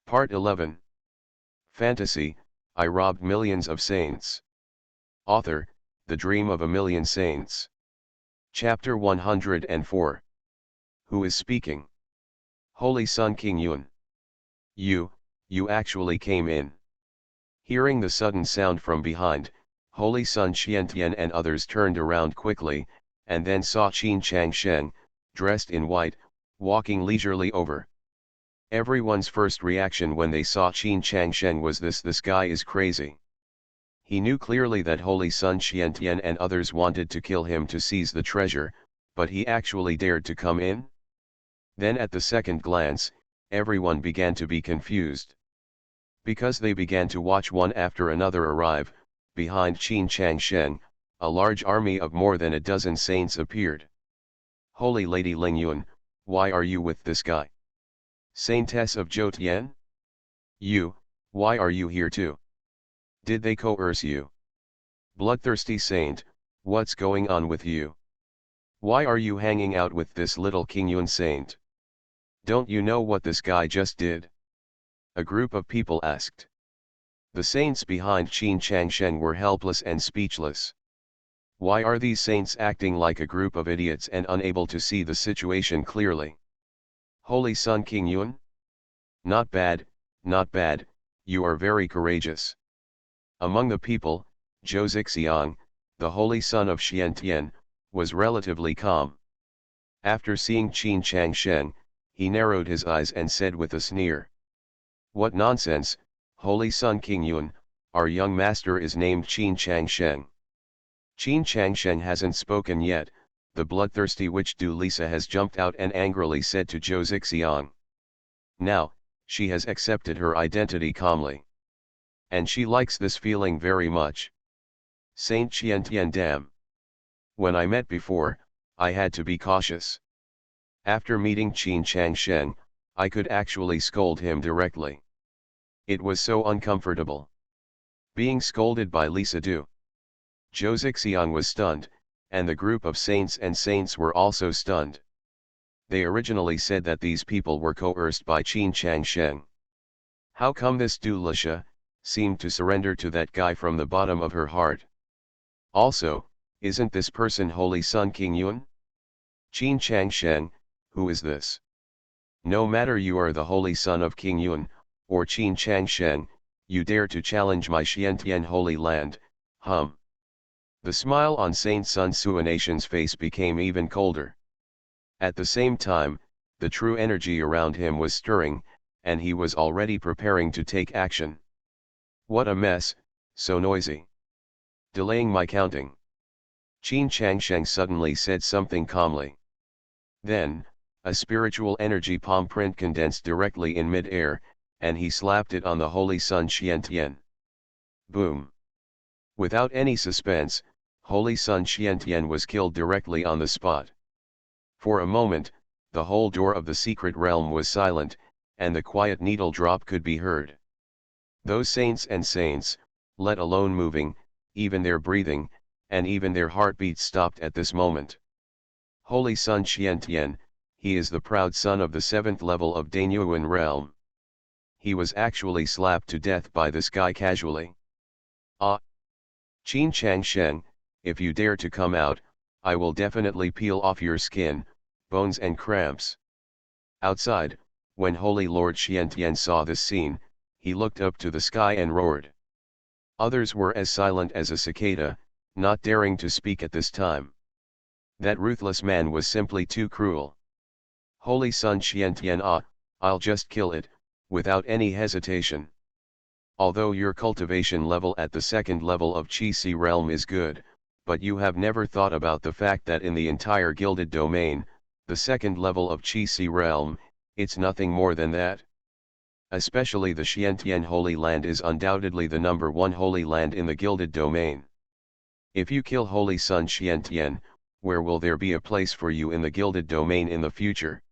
Part 11. Fantasy, I robbed millions of saints. Author, The Dream of a Million Saints. Chapter 104. Who is speaking? Holy Sun King Yun. You actually came in. Hearing the sudden sound from behind, Holy Sun Xiantian and others turned around quickly, and then saw Qin Changsheng, dressed in white, walking leisurely over. Everyone's first reaction when they saw Qin Changsheng was this guy is crazy. He knew clearly that Holy Sun Xiantian and others wanted to kill him to seize the treasure, but he actually dared to come in? Then at the second glance, everyone began to be confused. Because they began to watch one after another arrive, behind Qin Changsheng, a large army of more than a dozen saints appeared. Holy Lady Lingyun, why are you with this guy? Saintess of Zhou-Tian? Why are you here too? Did they coerce you? Bloodthirsty saint, what's going on with you? Why are you hanging out with this little King Yun saint? Don't you know what this guy just did? A group of people asked. The saints behind Qin Changsheng were helpless and speechless. Why are these saints acting like a group of idiots and unable to see the situation clearly? Holy Sun King Yun? Not bad, you are very courageous. Among the people, Zhou Zixiang, the holy son of Xiantian, was relatively calm. After seeing Qin Changsheng, he narrowed his eyes and said with a sneer. What nonsense, Holy Sun King Yun, our young master is named Qin Changsheng. Qin Changsheng hasn't spoken yet. The bloodthirsty witch Du Lisa has jumped out and angrily said to Zhou Zixiang. Now, she has accepted her identity calmly. And she likes this feeling very much. Saint Xiantian damn. When I met before, I had to be cautious. After meeting Qin Changsheng, I could actually scold him directly. It was so uncomfortable. Being scolded by Lisa Du. Zhou Zixiang was stunned, and the group of saints were also stunned. They originally said that these people were coerced by Qin Changsheng. How come this Du Lisa seemed to surrender to that guy from the bottom of her heart? Also, isn't this person Holy Sun King Yun? Qin Changsheng, who is this? No matter you are the Holy Son of King Yun, or Qin Changsheng, you dare to challenge my Xiantian Holy Land, hum. The smile on Saint Sun Suanation's face became even colder. At the same time, the true energy around him was stirring, and he was already preparing to take action. What a mess, so noisy. Delaying my counting. Qin Changsheng suddenly said something calmly. Then, a spiritual energy palm print condensed directly in mid-air, and he slapped it on the Holy Sun Xiantian. Boom. Without any suspense, Holy Sun Xiantian was killed directly on the spot. For a moment, the whole door of the secret realm was silent, and the quiet needle drop could be heard. Those saints, let alone moving, even their breathing, and even their heartbeats stopped at this moment. Holy Sun Xiantian, he is the proud son of the 7th level of Danyuan realm. He was actually slapped to death by this guy casually. Ah! Qin Changsheng, if you dare to come out, I will definitely peel off your skin, bones and cramps. Outside, when Holy Lord Xiantian saw this scene, he looked up to the sky and roared. Others were as silent as a cicada, not daring to speak at this time. That ruthless man was simply too cruel. Holy Sun Xiantian, I'll just kill it, without any hesitation. Although your cultivation level at the 2nd level of Qi realm is good, but you have never thought about the fact that in the entire gilded domain, the 2nd level of Qi realm, it's nothing more than that. Especially the Xiantian Holy Land is undoubtedly the number 1 holy land in the gilded domain. If you kill Holy Sun Xiantian, where will there be a place for you in the gilded domain in the future?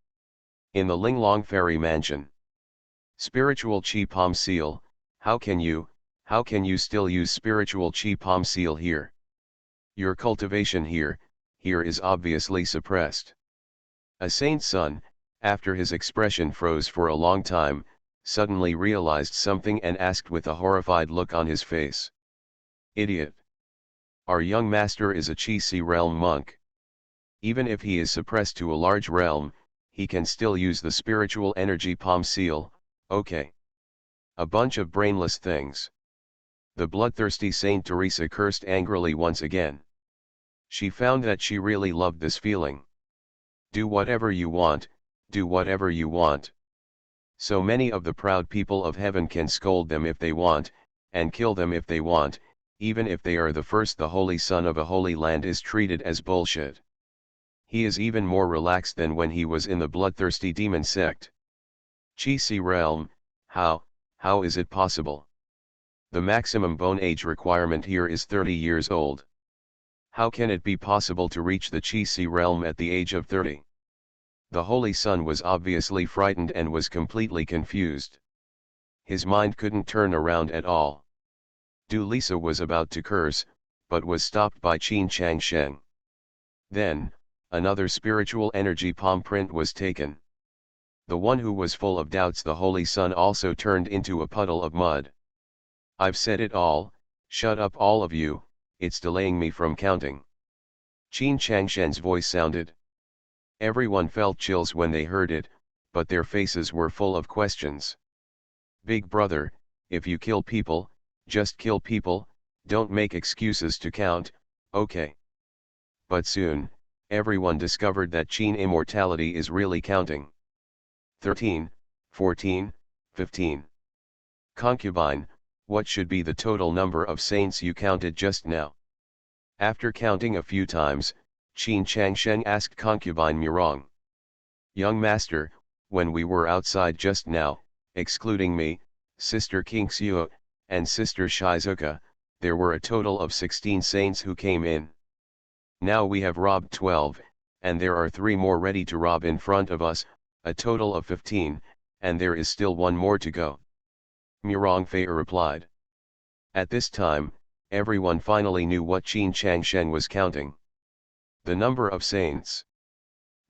In the Linglong Fairy Mansion. Spiritual Qi Palm Seal, how can you still use spiritual Qi Palm Seal here? Your cultivation here is obviously suppressed. A saint's son, after his expression froze for a long time, suddenly realized something and asked with a horrified look on his face. Idiot! Our young master is a Chi realm monk. Even if he is suppressed to a large realm, he can still use the spiritual energy palm seal, okay. A bunch of brainless things. The bloodthirsty Saint Teresa cursed angrily once again. She found that she really loved this feeling. Do whatever you want, do whatever you want. So many of the proud people of heaven can scold them if they want, and kill them if they want, even if they are the first. The holy son of a holy land is treated as bullshit. He is even more relaxed than when he was in the bloodthirsty demon sect. Chi realm, how is it possible? The maximum bone age requirement here is 30 years old. How can it be possible to reach the Chi realm at the age of 30? The holy son was obviously frightened and was completely confused. His mind couldn't turn around at all. Du Lisa was about to curse, but was stopped by Qin Changsheng. Then, another spiritual energy palm print was taken. The one who was full of doubts, the holy son, also turned into a puddle of mud. I've said it all, shut up all of you, it's delaying me from counting. Qin Changshen's voice sounded. Everyone felt chills when they heard it, but their faces were full of questions. Big brother, if you kill people, just kill people, don't make excuses to count, okay. But soon, everyone discovered that Qin immortality is really counting. 13, 14, 15. Concubine, what should be the total number of saints you counted just now? After counting a few times, Qin Changsheng asked concubine Murong. Young master, when we were outside just now, excluding me, sister Kingxiu, and sister Shizuka, there were a total of 16 saints who came in. Now we have robbed 12, and there are 3 more ready to rob in front of us, a total of 15, and there is still 1 more to go. Murong Fei replied. At this time, everyone finally knew what Qin Changsheng was counting. The number of saints.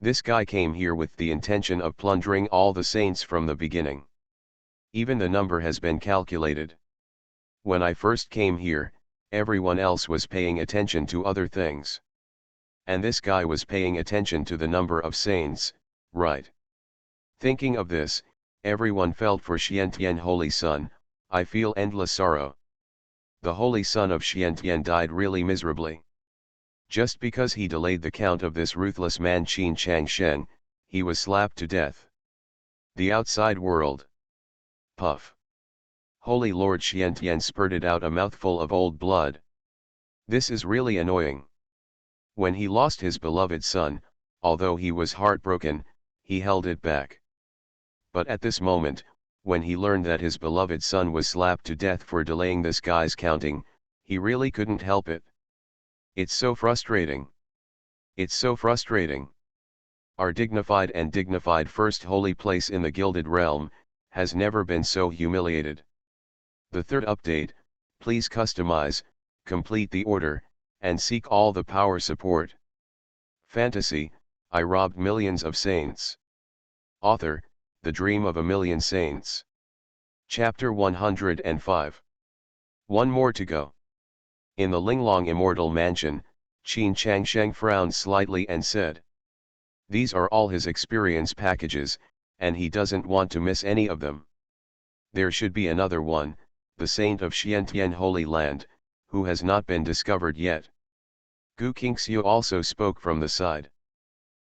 This guy came here with the intention of plundering all the saints from the beginning. Even the number has been calculated. When I first came here, everyone else was paying attention to other things. And this guy was paying attention to the number of saints, right? Thinking of this, everyone felt for Xiantian Holy Son. I feel endless sorrow. The Holy Son of Xiantian died really miserably. Just because he delayed the count of this ruthless man Qin Changshen, he was slapped to death. The outside world. Puff. Holy Lord Xiantian spurted out a mouthful of old blood. This is really annoying. When he lost his beloved son, although he was heartbroken, he held it back. But at this moment, when he learned that his beloved son was slapped to death for delaying this guy's counting, he really couldn't help it. It's so frustrating. It's so frustrating. Our dignified and dignified first holy place in the Gilded Realm, has never been so humiliated. The third update, please customize, complete the order, and seek all the power support. Fantasy, I robbed millions of saints. Author, The Dream of a Million Saints. Chapter 105. 1 more to go. In the Linglong Immortal Mansion, Qin Changsheng frowned slightly and said. These are all his experience packages, and he doesn't want to miss any of them. There should be another one, the Saint of Xiantian Holy Land, who has not been discovered yet. Gu Qingxiu also spoke from the side.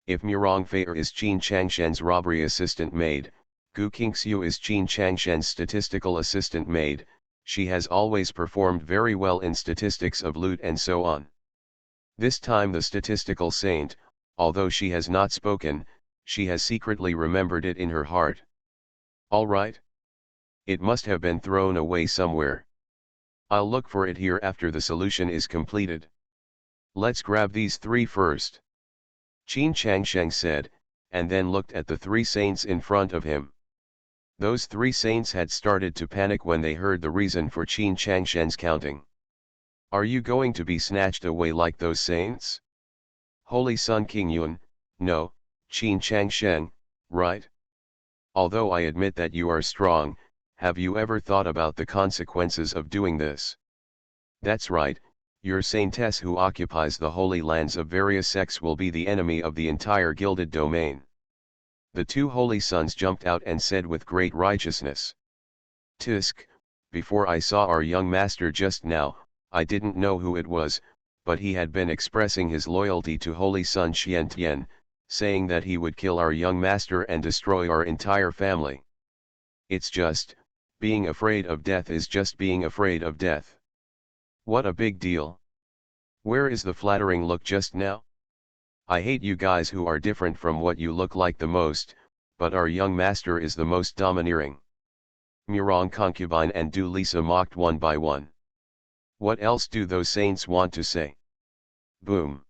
If Murong Fei is Qin Changshen's robbery assistant maid, Gu Qingxiu is Qin Changshen's statistical assistant maid. She has always performed very well in statistics of loot and so on. This time the statistical saint, although she has not spoken, she has secretly remembered it in her heart. All right. It must have been thrown away somewhere. I'll look for it here after the solution is completed. Let's grab these 3 first. Qin Changsheng said, and then looked at the 3 saints in front of him. Those 3 saints had started to panic when they heard the reason for Qin Changsheng's counting. Are you going to be snatched away like those saints? Holy Son King Yun, no, Qin Changsheng, right? Although I admit that you are strong, have you ever thought about the consequences of doing this? That's right, your saintess who occupies the holy lands of various sects will be the enemy of the entire gilded domain. The two holy sons jumped out and said with great righteousness. Tisk, before I saw our young master just now, I didn't know who it was, but he had been expressing his loyalty to Holy Son Xiantian, saying that he would kill our young master and destroy our entire family. It's just, being afraid of death is just being afraid of death. What a big deal. Where is the flattering look just now? I hate you guys who are different from what you look like the most, but our young master is the most domineering. Murong concubine and Du Lisa mocked one by one. What else do those saints want to say? Boom.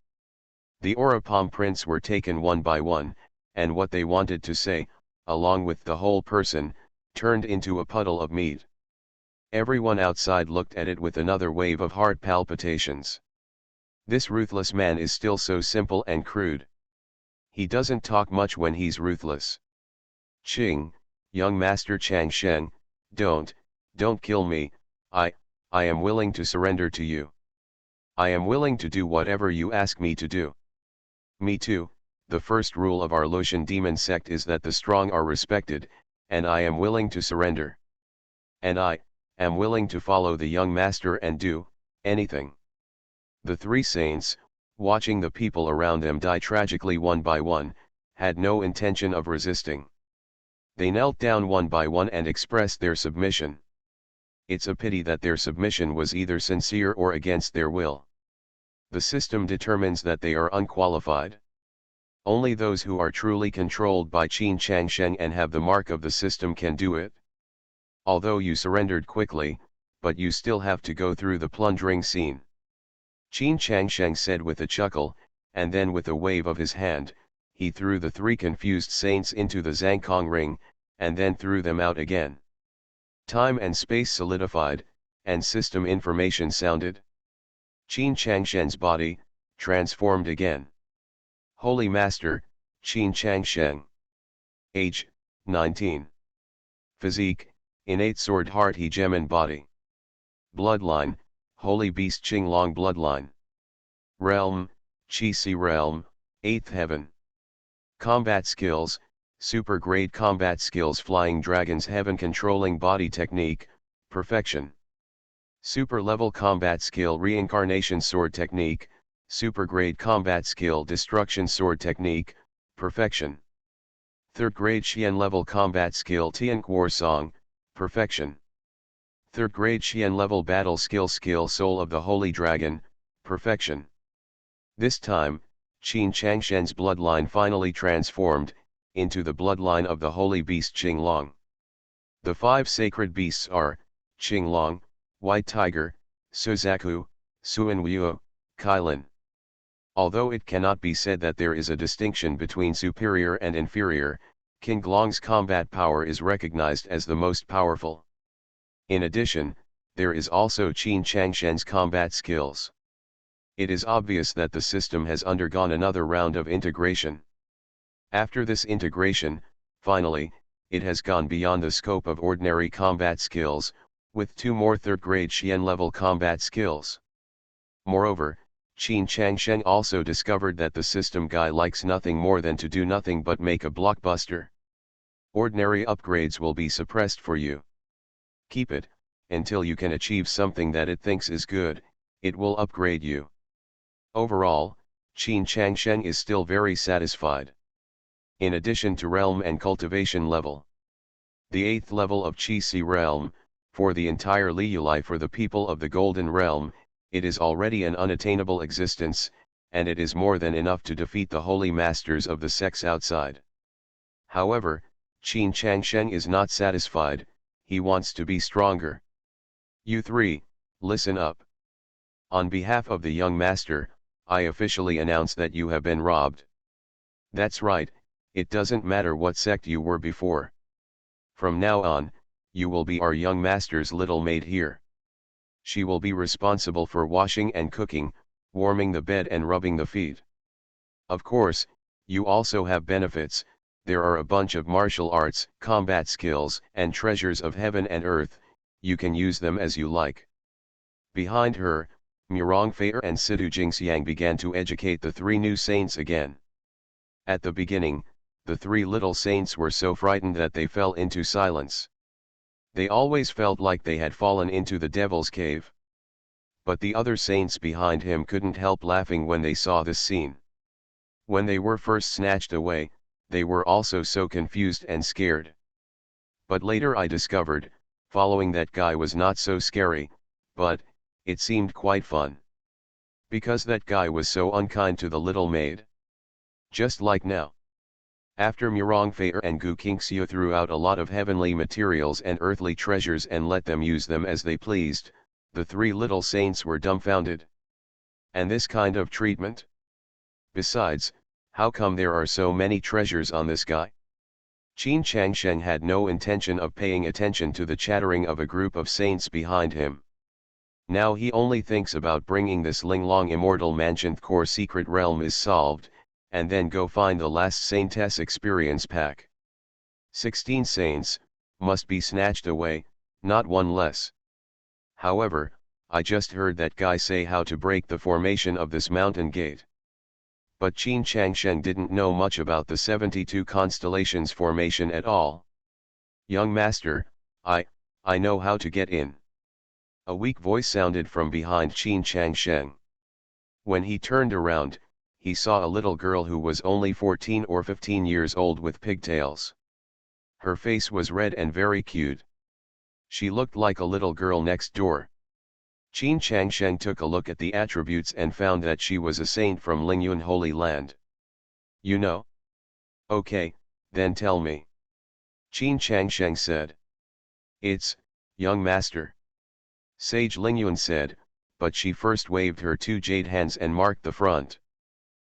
The Orapom prints were taken one by one, and what they wanted to say, along with the whole person, turned into a puddle of meat. Everyone outside looked at it with another wave of heart palpitations. This ruthless man is still so simple and crude. He doesn't talk much when he's ruthless. Ching, young master Chang Sheng, don't kill me, I am willing to surrender to you. I am willing to do whatever you ask me to do. Me too, the first rule of our Lucian demon sect is that the strong are respected, and I am willing to surrender. And I am willing to follow the young master and do anything. The three saints, watching the people around them die tragically one by one, had no intention of resisting. They knelt down one by one and expressed their submission. It's a pity that their submission was either sincere or against their will. The system determines that they are unqualified. Only those who are truly controlled by Qin Chang Sheng and have the mark of the system can do it. Although you surrendered quickly, but you still have to go through the plundering scene. Qin Chang Sheng said with a chuckle, and then with a wave of his hand, he threw the three confused saints into the Zhangkong ring, and then threw them out again. Time and space solidified, and system information sounded. Qin Changshen's body, transformed again. Holy Master, Qin Changsheng. Age, 19. Physique, innate sword heart hegemon body. Bloodline, Holy Beast Qinglong bloodline. Realm, Qi realm, 8th heaven. Combat skills, super grade combat skills flying dragons heaven controlling body technique, perfection. Super level combat skill reincarnation sword technique, super grade combat skill destruction sword technique, perfection. 3rd grade Xian level combat skill Tianque war song, perfection. 3rd grade Xian level battle skill soul of the holy dragon, perfection. This time, Qin Changshen's bloodline finally transformed into the bloodline of the holy beast Qinglong. The 5 sacred beasts are Qinglong, White Tiger, Suzaku, Suanwuo, Kailan. Although it cannot be said that there is a distinction between superior and inferior, Qinglong's combat power is recognized as the most powerful. In addition, there is also Qin Changshen's combat skills. It is obvious that the system has undergone another round of integration. After this integration, finally, it has gone beyond the scope of ordinary combat skills, with 2 more 3rd grade Xian level combat skills. Moreover, Qin Changsheng also discovered that the system guy likes nothing more than to do nothing but make a blockbuster. Ordinary upgrades will be suppressed for you. Keep it, until you can achieve something that it thinks is good, it will upgrade you. Overall, Qin Changsheng is still very satisfied. In addition to realm and cultivation level. The 8th level of Qi realm, for the entire Liuli for the people of the Golden Realm, it is already an unattainable existence, and it is more than enough to defeat the holy masters of the sects outside. However, Qin Changsheng is not satisfied, he wants to be stronger. You 3, listen up. On behalf of the young master, I officially announce that you have been robbed. That's right, it doesn't matter what sect you were before. From now on, you will be our young master's little maid here. She will be responsible for washing and cooking, warming the bed and rubbing the feet. Of course, you also have benefits, there are a bunch of martial arts, combat skills, and treasures of heaven and earth, you can use them as you like. Behind her, Murongfei and Sidu Jingxiang began to educate the three new saints again. At the beginning, the three little saints were so frightened that they fell into silence. They always felt like they had fallen into the devil's cave. But the other saints behind him couldn't help laughing when they saw this scene. When they were first snatched away, they were also so confused and scared. But later I discovered, following that guy was not so scary, but it seemed quite fun. Because that guy was so unkind to the little maid. Just like now. After Murongfei and Gu Qingxiu threw out a lot of heavenly materials and earthly treasures and let them use them as they pleased, the three little saints were dumbfounded. And this kind of treatment? Besides, how come there are so many treasures on this guy? Qin Changsheng had no intention of paying attention to the chattering of a group of saints behind him. Now he only thinks about bringing this Linglong Immortal Mansion core secret realm is solved, and then go find the last Saintess experience pack. 16 saints, must be snatched away, not one less. However, I just heard that guy say how to break the formation of this mountain gate. But Qin Changsheng didn't know much about the 72 constellations formation at all. Young master, I know how to get in. A weak voice sounded from behind Qin Changsheng. When he turned around, he saw a little girl who was only 14 or 15 years old with pigtails. Her face was red and very cute. She looked like a little girl next door. Qin Changsheng took a look at the attributes and found that she was a saint from Lingyun Holy Land. You know? Okay, then tell me. Qin Changsheng said. It's, young master. Sage Lingyun said, but she first waved her two jade hands and marked the front.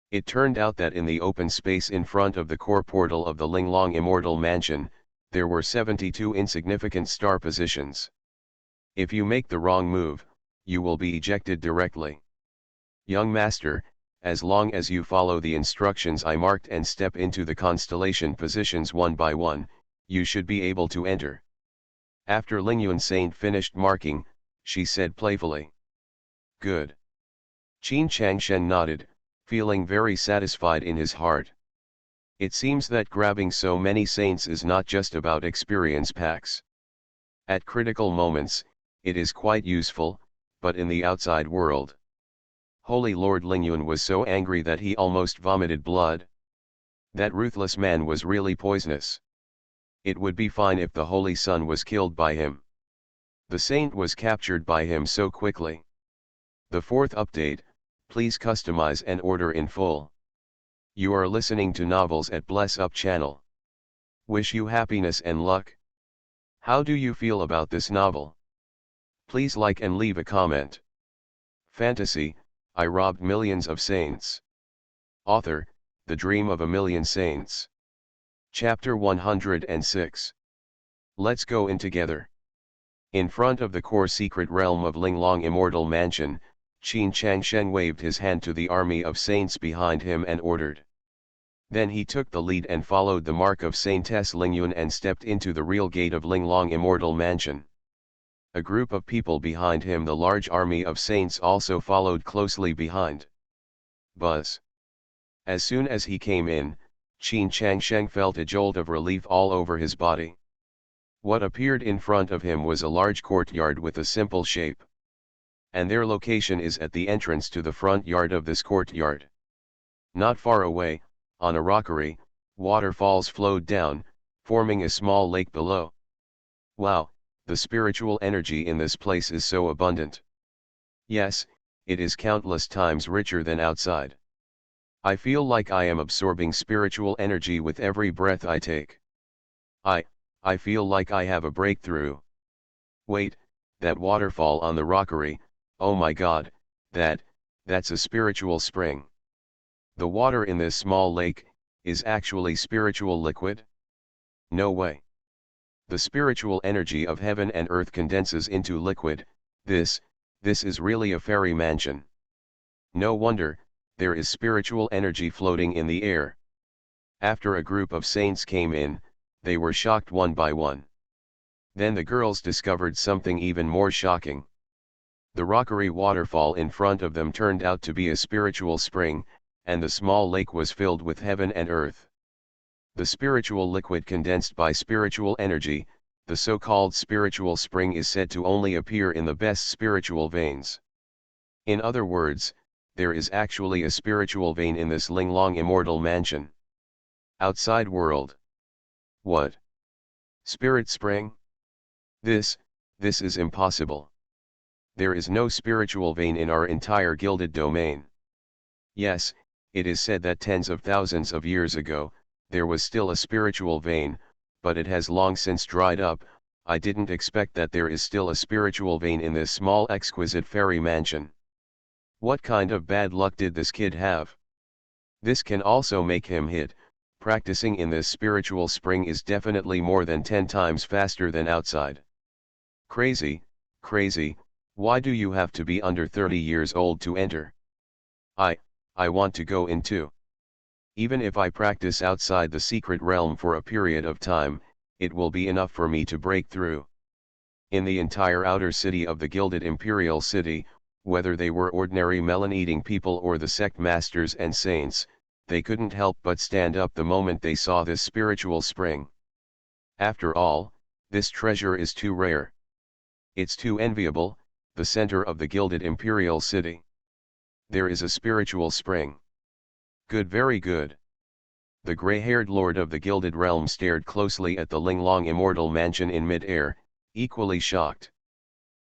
It turned out that in the open space in front of the core portal of the Linglong Immortal Mansion, there were 72 insignificant star positions. If you make the wrong move, you will be ejected directly. Young master, as long as you follow the instructions I marked and step into the constellation positions one by one, you should be able to enter. After Lingyun Saint finished marking, she said playfully. Good. Qin Changsheng nodded, feeling very satisfied in his heart. It seems that grabbing so many saints is not just about experience packs. At critical moments, it is quite useful, but in the outside world. Holy Lord Lingyun was so angry that he almost vomited blood. That ruthless man was really poisonous. It would be fine if the Holy Sun was killed by him. The saint was captured by him so quickly. The fourth update, please customize and order in full. You are listening to Novels at Bless Up channel. Wish you happiness and luck. How do you feel about this novel? Please like and leave a comment. Fantasy, I robbed millions of saints. Author, The Dream of a Million Saints. Chapter 106. Let's go in together. In front of the core secret realm of Linglong Immortal Mansion, Qin Changsheng waved his hand to the army of saints behind him and ordered. Then he took the lead and followed the mark of Saintess Lingyun and stepped into the real gate of Linglong Immortal Mansion. A group of people behind him, the large army of saints, also followed closely behind. Buzz. As soon as he came in, Qin Changsheng felt a jolt of relief all over his body. What appeared in front of him was a large courtyard with a simple shape. And their location is at the entrance to the front yard of this courtyard. Not far away, on a rockery, waterfalls flowed down, forming a small lake below. Wow, the spiritual energy in this place is so abundant. Yes, it is countless times richer than outside. I feel like I am absorbing spiritual energy with every breath I take. I feel like I have a breakthrough. Wait, that waterfall on the rockery, oh my god, that's a spiritual spring. The water in this small lake is actually spiritual liquid? No way. The spiritual energy of heaven and earth condenses into liquid. This is really a fairy mansion. No wonder, there is spiritual energy floating in the air. After a group of saints came in, they were shocked one by one. Then the girls discovered something even more shocking. The rockery waterfall in front of them turned out to be a spiritual spring, and the small lake was filled with heaven and earth. The spiritual liquid condensed by spiritual energy, the so-called spiritual spring, is said to only appear in the best spiritual veins. In other words, there is actually a spiritual vein in this Linglong immortal mansion. Outside world. What? Spirit spring? This is impossible. There is no spiritual vein in our entire gilded domain. Yes, it is said that tens of thousands of years ago, there was still a spiritual vein, but it has long since dried up. I didn't expect that there is still a spiritual vein in this small exquisite fairy mansion. What kind of bad luck did this kid have? This can also make him hit. Practicing in this spiritual spring is definitely more than 10 times faster than outside. Crazy, crazy, why do you have to be under 30 years old to enter? I want to go in too. Even if I practice outside the secret realm for a period of time, it will be enough for me to break through. In the entire outer city of the Gilded Imperial City, whether they were ordinary melon-eating people or the sect masters and saints, they couldn't help but stand up the moment they saw this spiritual spring. After all, this treasure is too rare. It's too enviable, the center of the Gilded Imperial City. There is a spiritual spring. Good, very good. The gray-haired lord of the Gilded Realm stared closely at the Linglong immortal mansion in mid-air, equally shocked.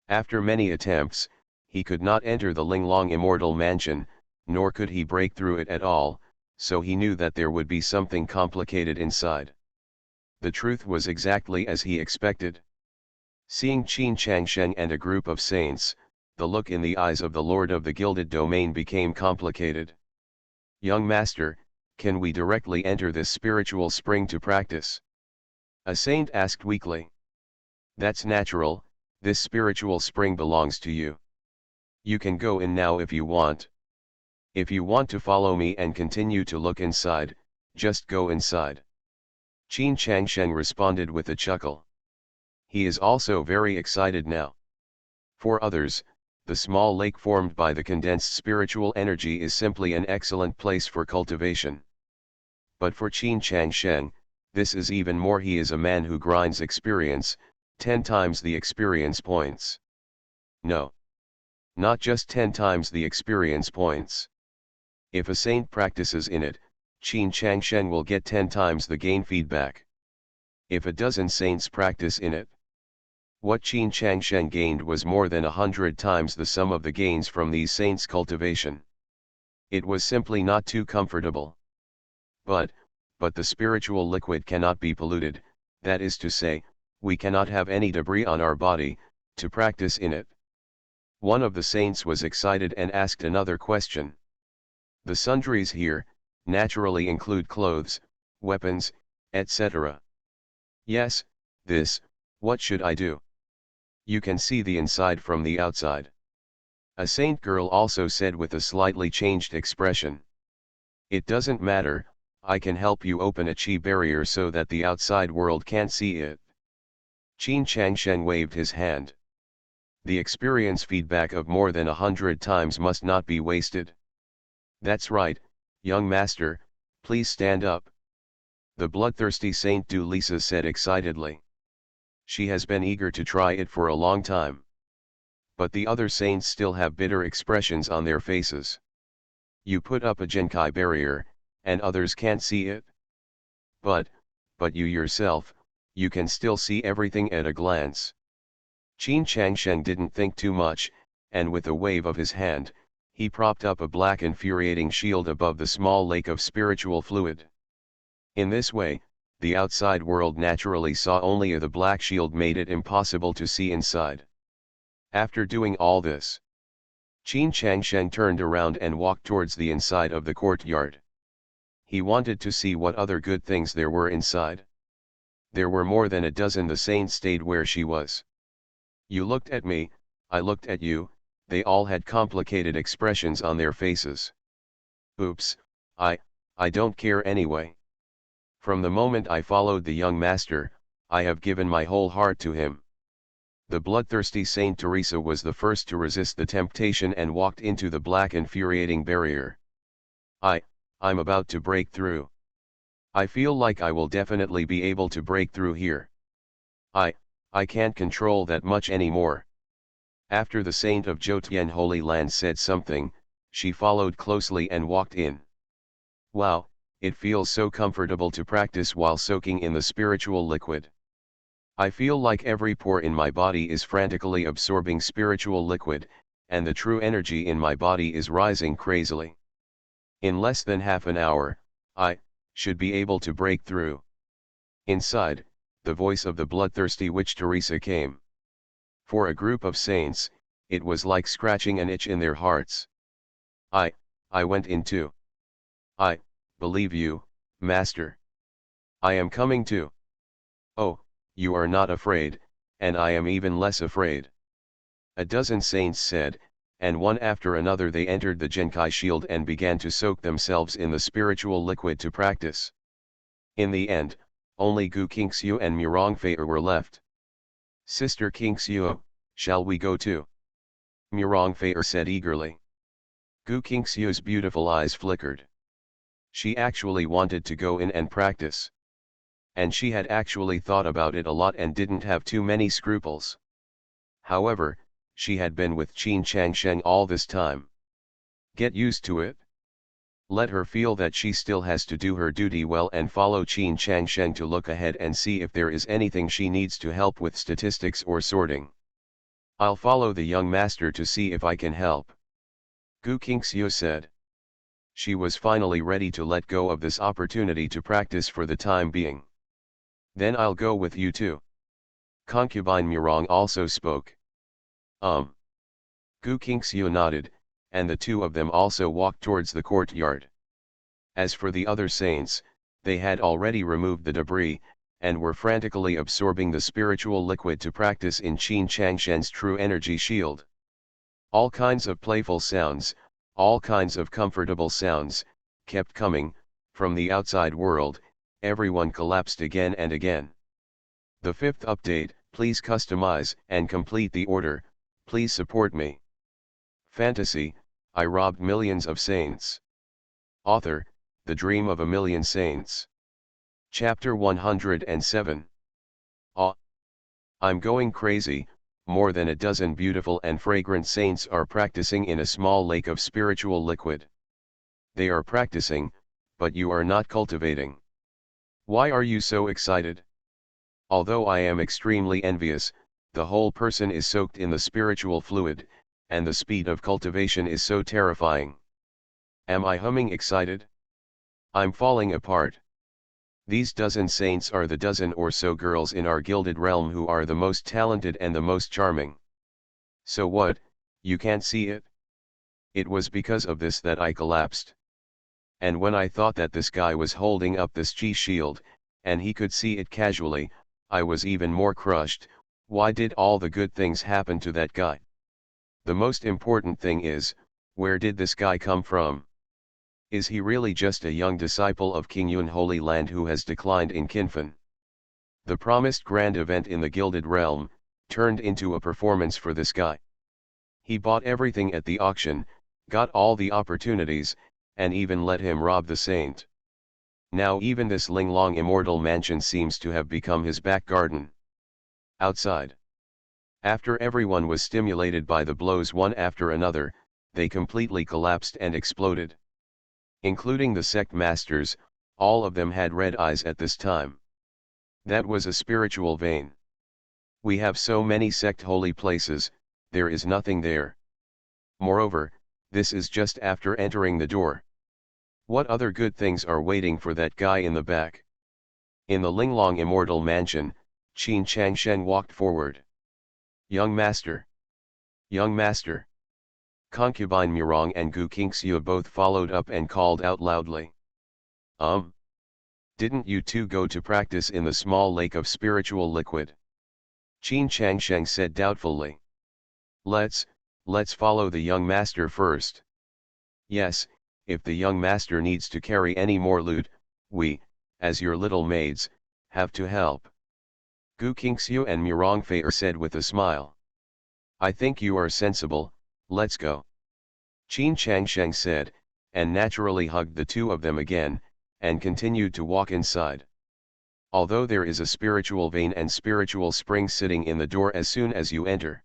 After many attempts, he could not enter the Linglong immortal mansion, nor could he break through it at all, so he knew that there would be something complicated inside. The truth was exactly as he expected. Seeing Qin Changsheng and a group of saints, the look in the eyes of the lord of the Gilded Domain became complicated. Young master, can we directly enter this spiritual spring to practice? A saint asked weakly. That's natural, this spiritual spring belongs to you. You can go in now if you want. If you want to follow me and continue to look inside, just go inside. Qin Changsheng responded with a chuckle. He is also very excited now. For others, the small lake formed by the condensed spiritual energy is simply an excellent place for cultivation. But for Qin Changsheng, this is even more. He is a man who grinds experience, 10 times the experience points. No. Not just 10 times the experience points. If a saint practices in it, Qin Changsheng will get 10 times the gain feedback. If a dozen saints practice in it, what Qin Changsheng gained was more than 100 times the sum of the gains from these saints' cultivation. It was simply not too comfortable. But the spiritual liquid cannot be polluted, that is to say, we cannot have any debris on our body, to practice in it. One of the saints was excited and asked another question. The sundries here, naturally include clothes, weapons, etc. Yes, what should I do? You can see the inside from the outside. A saint girl also said with a slightly changed expression. It doesn't matter, I can help you open a chi barrier so that the outside world can't see it. Qin Changsheng waved his hand. The experience feedback of more than 100 times must not be wasted. That's right, young master, please stand up. The bloodthirsty Saint Du Lisa said excitedly. She has been eager to try it for a long time. But the other saints still have bitter expressions on their faces. You put up a Genkai barrier, and others can't see it. But you yourself, you can still see everything at a glance. Qin Changsheng didn't think too much, and with a wave of his hand, he propped up a black infuriating shield above the small lake of spiritual fluid. In this way, the outside world naturally saw only the black shield made it impossible to see inside. After doing all this, Qin Changsheng turned around and walked towards the inside of the courtyard. He wanted to see what other good things there were inside. There were more than a dozen. The saint stayed where she was. You looked at me, I looked at you, they all had complicated expressions on their faces. Oops, I don't care anyway. From the moment I followed the young master, I have given my whole heart to him. The bloodthirsty Saint Teresa was the first to resist the temptation and walked into the black infuriating barrier. I'm about to break through. I feel like I will definitely be able to break through here. I can't control that much anymore. After the saint of Jotien Holy Land said something, she followed closely and walked in. Wow, it feels so comfortable to practice while soaking in the spiritual liquid. I feel like every pore in my body is frantically absorbing spiritual liquid, and the true energy in my body is rising crazily. In less than half an hour, I should be able to break through. Inside, the voice of the bloodthirsty witch Teresa came. For a group of saints, it was like scratching an itch in their hearts. I went in too. I believe you, Master. I am coming too. Oh, you are not afraid, and I am even less afraid. A dozen saints said, and one after another they entered the Genkai shield and began to soak themselves in the spiritual liquid to practice. In the end, only Gu Qingxiu and Murongfei were left. Sister Qingxiu, shall we go too? Murongfei said eagerly. Gu Qingxiu's beautiful eyes flickered. She actually wanted to go in and practice. And she had actually thought about it a lot and didn't have too many scruples. However, she had been with Qin Changsheng all this time. Get used to it. Let her feel that she still has to do her duty well and follow Qin Changsheng to look ahead and see if there is anything she needs to help with statistics or sorting. I'll follow the young master to see if I can help. Gu Qingxiu said. She was finally ready to let go of this opportunity to practice for the time being. Then I'll go with you too. Concubine Murong also spoke. Gu Qingxiu nodded, and the two of them also walked towards the courtyard. As for the other saints, they had already removed the debris, and were frantically absorbing the spiritual liquid to practice in Qin Changshen's true energy shield. All kinds of playful sounds, all kinds of comfortable sounds, kept coming, from the outside world. Everyone collapsed again and again. The fifth update, please customize and complete the order, please support me. Fantasy, I robbed millions of saints. Author, The Dream of a Million Saints. Chapter 107. I'm going crazy. More than a dozen beautiful and fragrant saints are practicing in a small lake of spiritual liquid. They are practicing, but you are not cultivating. Why are you so excited? Although I am extremely envious, the whole person is soaked in the spiritual fluid, and the speed of cultivation is so terrifying. Am I humming excited? I'm falling apart. These dozen saints are the dozen or so girls in our gilded realm who are the most talented and the most charming. So what, you can't see it? It was because of this that I collapsed. And when I thought that this guy was holding up this chi shield, and he could see it casually, I was even more crushed. Why did all the good things happen to that guy? The most important thing is, where did this guy come from? Is he really just a young disciple of King Yun Holy Land who has declined in Kinfan? The promised grand event in the Gilded Realm turned into a performance for this guy. He bought everything at the auction, got all the opportunities, and even let him rob the saint. Now even this Linglong immortal mansion seems to have become his back garden. Outside. After everyone was stimulated by the blows one after another, they completely collapsed and exploded. Including the sect masters, all of them had red eyes at this time. That was a spiritual vein. We have so many sect holy places, there is nothing there. Moreover, this is just after entering the door. What other good things are waiting for that guy in the back? In the Linglong immortal mansion, Qin Changshen walked forward. Young master! Young master! Concubine Murong and Gu Qingxiu both followed up and called out loudly. Didn't you two go to practice in the small lake of spiritual liquid? Qin Changsheng said doubtfully. Let's follow the young master first. Yes, if the young master needs to carry any more loot, we, as your little maids, have to help. Gu Qingxiu and Murongfei said with a smile. I think you are sensible, let's go. Qin Changsheng said, and naturally hugged the two of them again, and continued to walk inside. Although there is a spiritual vein and spiritual spring sitting in the door as soon as you enter.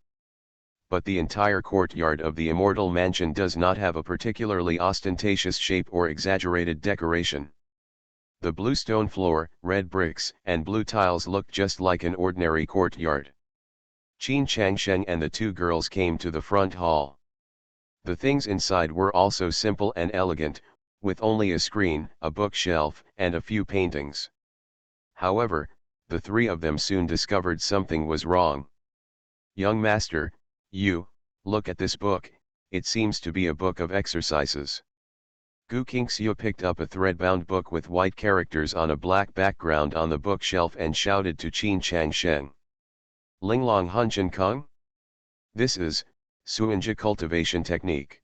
But the entire courtyard of the immortal mansion does not have a particularly ostentatious shape or exaggerated decoration. The blue stone floor, red bricks, and blue tiles looked just like an ordinary courtyard. Qin Changsheng and the two girls came to the front hall. The things inside were also simple and elegant, with only a screen, a bookshelf, and a few paintings. However, the three of them soon discovered something was wrong. Young master, look at this book, it seems to be a book of exercises. Gu Qingxiu picked up a thread-bound book with white characters on a black background on the bookshelf and shouted to Qin Changsheng. Linglong Hunchen Kung? This is, Suanji cultivation technique.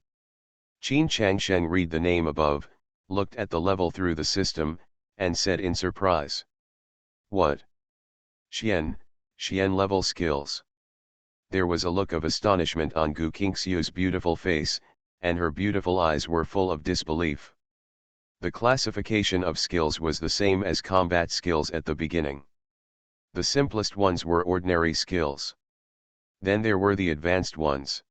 Qin Changsheng read the name above, looked at the level through the system, and said in surprise. What? Xian level skills. There was a look of astonishment on Gu Qingxiu's beautiful face, and her beautiful eyes were full of disbelief. The classification of skills was the same as combat skills at the beginning. The simplest ones were ordinary skills. Then there were the advanced ones.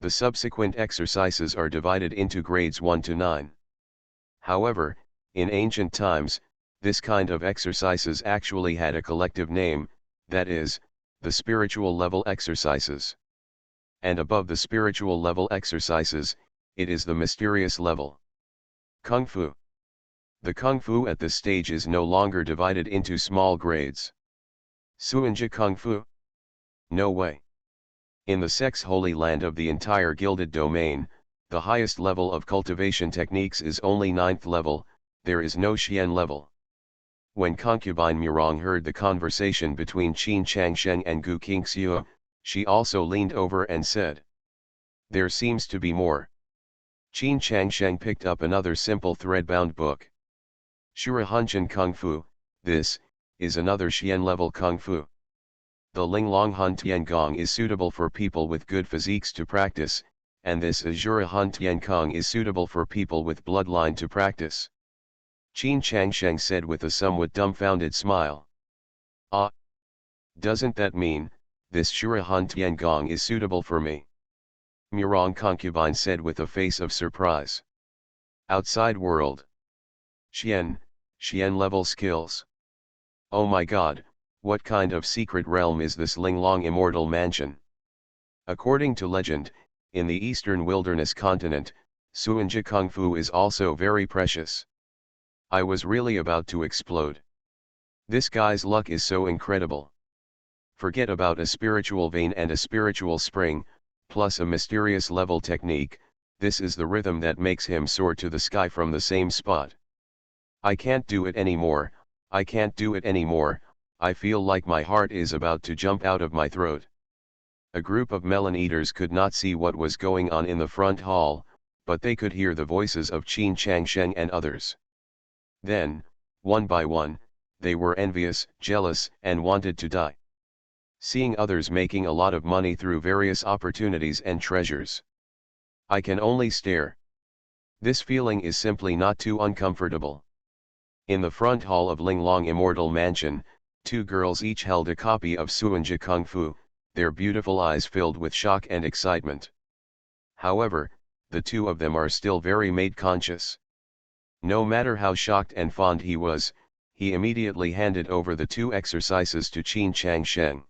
The subsequent exercises are divided into grades 1 to 9. However, in ancient times, this kind of exercises actually had a collective name, that is, the spiritual level exercises. And above the spiritual level exercises, it is the mysterious level. Kung Fu. The Kung Fu at this stage is no longer divided into small grades. Suanji Kung Fu? No way. In the sex holy land of the entire gilded domain, the highest level of cultivation techniques is only 9th level, there is no Xian level. When concubine Murong heard the conversation between Qin Changsheng and Gu Qingxiu, she also leaned over and said. There seems to be more. Qin Changsheng picked up another simple thread-bound book. Shura Hunchen Kung Fu, this, is another Xian level Kung Fu. The Linglong Hun Tian Gong is suitable for people with good physiques to practice, and this Azura Hun Tian Kong is suitable for people with bloodline to practice. Qin Changsheng said with a somewhat dumbfounded smile. Ah! Doesn't that mean, this Shura Han Tian Gong is suitable for me? Murong concubine said with a face of surprise. Outside world. Xian level skills. Oh my god, what kind of secret realm is this Linglong immortal mansion? According to legend, in the eastern wilderness continent, Suanji Kung Fu is also very precious. I was really about to explode. This guy's luck is so incredible. Forget about a spiritual vein and a spiritual spring, plus a mysterious level technique, this is the rhythm that makes him soar to the sky from the same spot. I can't do it anymore, I can't do it anymore, I feel like my heart is about to jump out of my throat. A group of melon eaters could not see what was going on in the front hall, but they could hear the voices of Qin Changsheng and others. Then, one by one, they were envious, jealous, and wanted to die. Seeing others making a lot of money through various opportunities and treasures. I can only stare. This feeling is simply not too uncomfortable. In the front hall of Linglong Immortal Mansion, two girls each held a copy of Suanji Kung Fu, their beautiful eyes filled with shock and excitement. However, the two of them are still very maid-conscious. No matter how shocked and fond he was, he immediately handed over the two exercises to Qin Changsheng.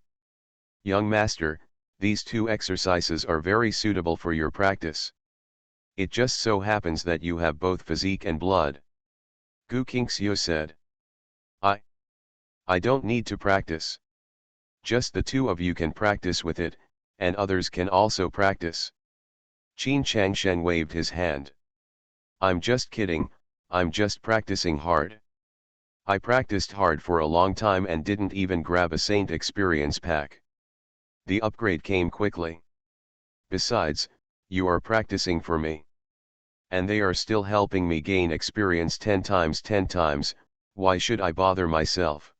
Young master, these two exercises are very suitable for your practice. It just so happens that you have both physique and blood. Gu Qingxiu said. I don't need to practice. Just the two of you can practice with it, and others can also practice. Qin Changsheng waved his hand. I'm just kidding, I'm just practicing hard. I practiced hard for a long time and didn't even grab a Saint experience pack. The upgrade came quickly. Besides, you are practicing for me. And they are still helping me gain experience 10 times, Why should I bother myself?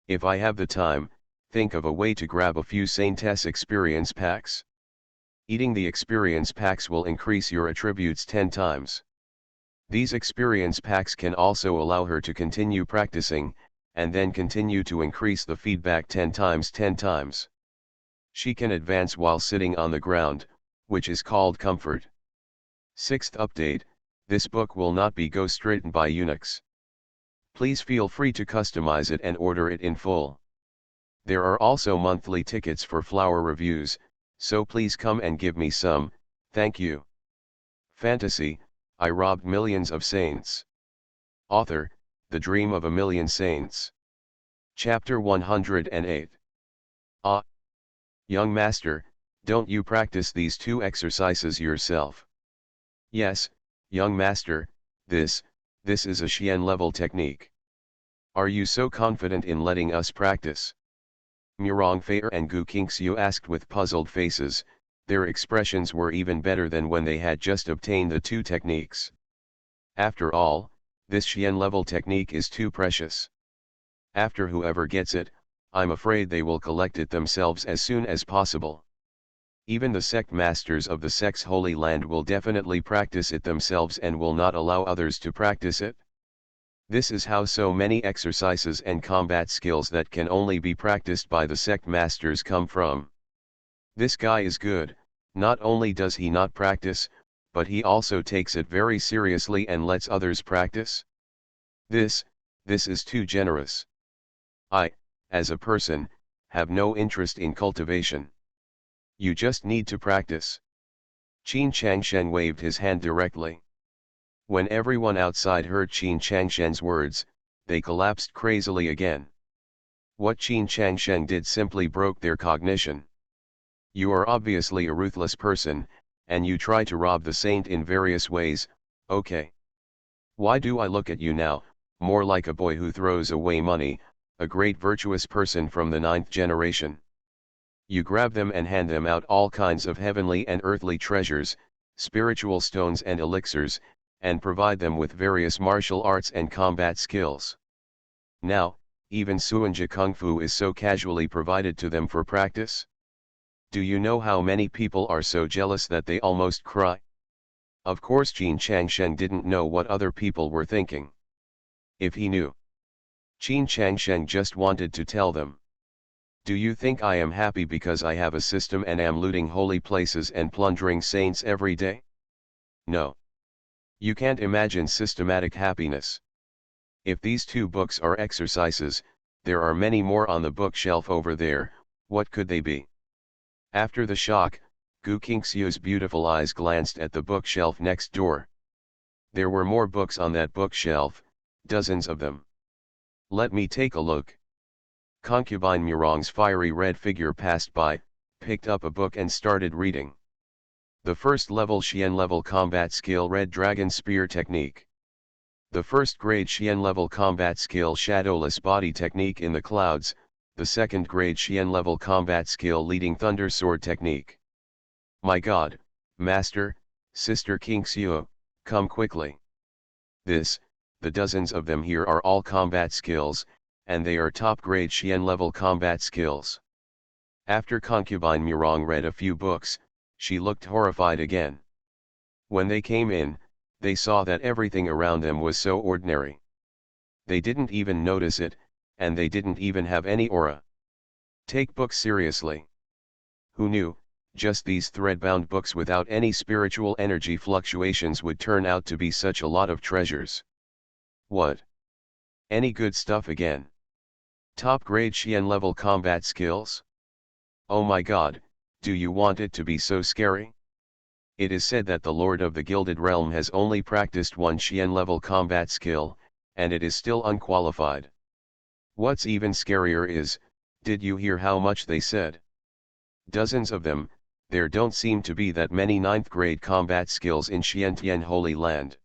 If I have the time, think of a way to grab a few Saintess experience packs. Eating the experience packs will increase your attributes 10 times. These experience packs can also allow her to continue practicing, and then continue to increase the feedback 10 times 10 times. She can advance while sitting on the ground, which is called comfort. Sixth update, this book will not be ghostwritten by eunuchs. Please feel free to customize it and order it in full. There are also monthly tickets for flower reviews, so please come and give me some, thank you. Fantasy, I robbed millions of saints. Author, The Dream of a Million Saints. Chapter 108. Ah! Young master, don't you practice these 2 exercises yourself? Yes, young master, this is a Xian level technique. Are you so confident in letting us practice? Murong Fei and Gu Qingxiu asked with puzzled faces. Their expressions were even better than when they had just obtained the 2 techniques. After all, this Xian level technique is too precious. After whoever gets it, I'm afraid they will collect it themselves as soon as possible. Even the sect masters of the sect's Holy Land will definitely practice it themselves and will not allow others to practice it. This is how so many exercises and combat skills that can only be practiced by the sect masters come from. This guy is good, not only does he not practice, but he also takes it very seriously and lets others practice. This is too generous. I, as a person, have no interest in cultivation. You just need to practice. Qin Changshen waved his hand directly. When everyone outside heard Qin Changshen's words, they collapsed crazily again. What Qin Changshen did simply broke their cognition. You are obviously a ruthless person, and you try to rob the saint in various ways, okay. Why do I look at you now, more like a boy who throws away money, a great virtuous person from the 9th generation? You grab them and hand them out all kinds of heavenly and earthly treasures, spiritual stones and elixirs, and provide them with various martial arts and combat skills. Now, even Suanja Kung Fu is so casually provided to them for practice. Do you know how many people are so jealous that they almost cry? Of course Qin Changshen didn't know what other people were thinking. If he knew, Qin Changshen just wanted to tell them. Do you think I am happy because I have a system and am looting holy places and plundering saints every day? No. You can't imagine systematic happiness. If these 2 books are exercises, there are many more on the bookshelf over there, what could they be? After the shock, Gu Qingxiu's beautiful eyes glanced at the bookshelf next door. There were more books on that bookshelf, dozens of them. Let me take a look. Concubine Murong's fiery red figure passed by, picked up a book and started reading. The first level Xian level combat skill Red Dragon Spear Technique. The first grade Xian level combat skill Shadowless Body Technique in the Clouds, the second grade Xian level combat skill Leading Thunder Sword Technique. My God, Master, Sister Qingxiu, come quickly. The dozens of them here are all combat skills, and they are top grade Xian level combat skills. After Concubine Murong read a few books, she looked horrified again. When they came in, they saw that everything around them was so ordinary. They didn't even notice it, and they didn't even have any aura. Take books seriously. Who knew, just these thread-bound books without any spiritual energy fluctuations would turn out to be such a lot of treasures. What? Any good stuff again? Top grade Xian level combat skills? Oh my God, do you want it to be so scary? It is said that the Lord of the Gilded Realm has only practiced 1 Xian level combat skill, and it is still unqualified. What's even scarier is, did you hear how much they said? Dozens of them. There don't seem to be that many 9th grade combat skills in Xiantian Holy Land.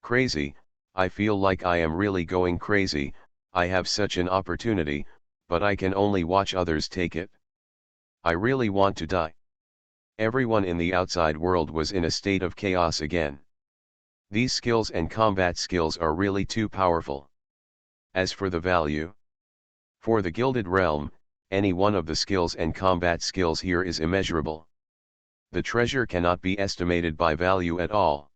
Crazy, I feel like I am really going crazy. I have such an opportunity, but I can only watch others take it. I really want to die. Everyone in the outside world was in a state of chaos again. These skills and combat skills are really too powerful. As for the value, for the Gilded Realm, any one of the skills and combat skills here is immeasurable. The treasure cannot be estimated by value at all.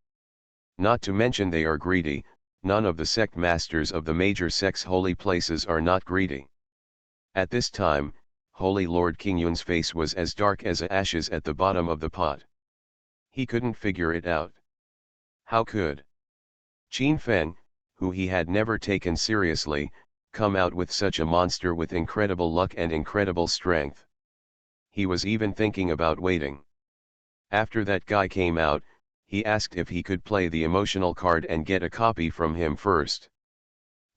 Not to mention they are greedy. None of the sect masters of the major sects' holy places are not greedy. At this time, Holy Lord Qingyun's face was as dark as ashes at the bottom of the pot. He couldn't figure it out. How could Qin Feng, who he had never taken seriously, come out with such a monster with incredible luck and incredible strength? He was even thinking about waiting. After that guy came out, he asked if he could play the emotional card and get a copy from him first.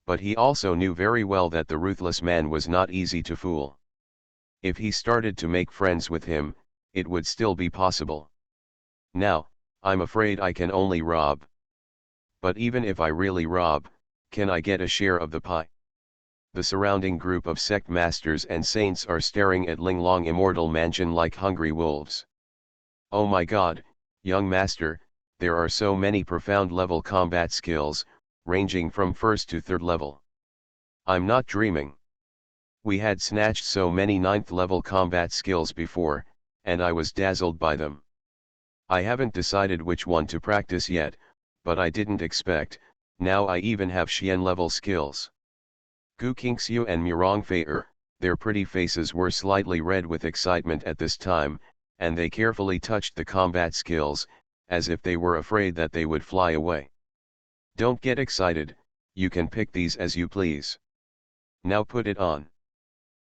But he also knew very well that the ruthless man was not easy to fool. If he started to make friends with him, it would still be possible. Now, I'm afraid I can only rob. But even if I really rob, can I get a share of the pie? The surrounding group of sect masters and saints are staring at Linglong Immortal Mansion like hungry wolves. Oh my god, young master, there are so many profound level combat skills, ranging from first to third level. I'm not dreaming. We had snatched so many ninth level combat skills before, and I was dazzled by them. I haven't decided which one to practice yet, but I didn't expect, now I even have Xian level skills. Gu Qingxiu and Murong Fei, their pretty faces were slightly red with excitement at this time, and they carefully touched the combat skills, as if they were afraid that they would fly away. Don't get excited, you can pick these as you please. Now put it on.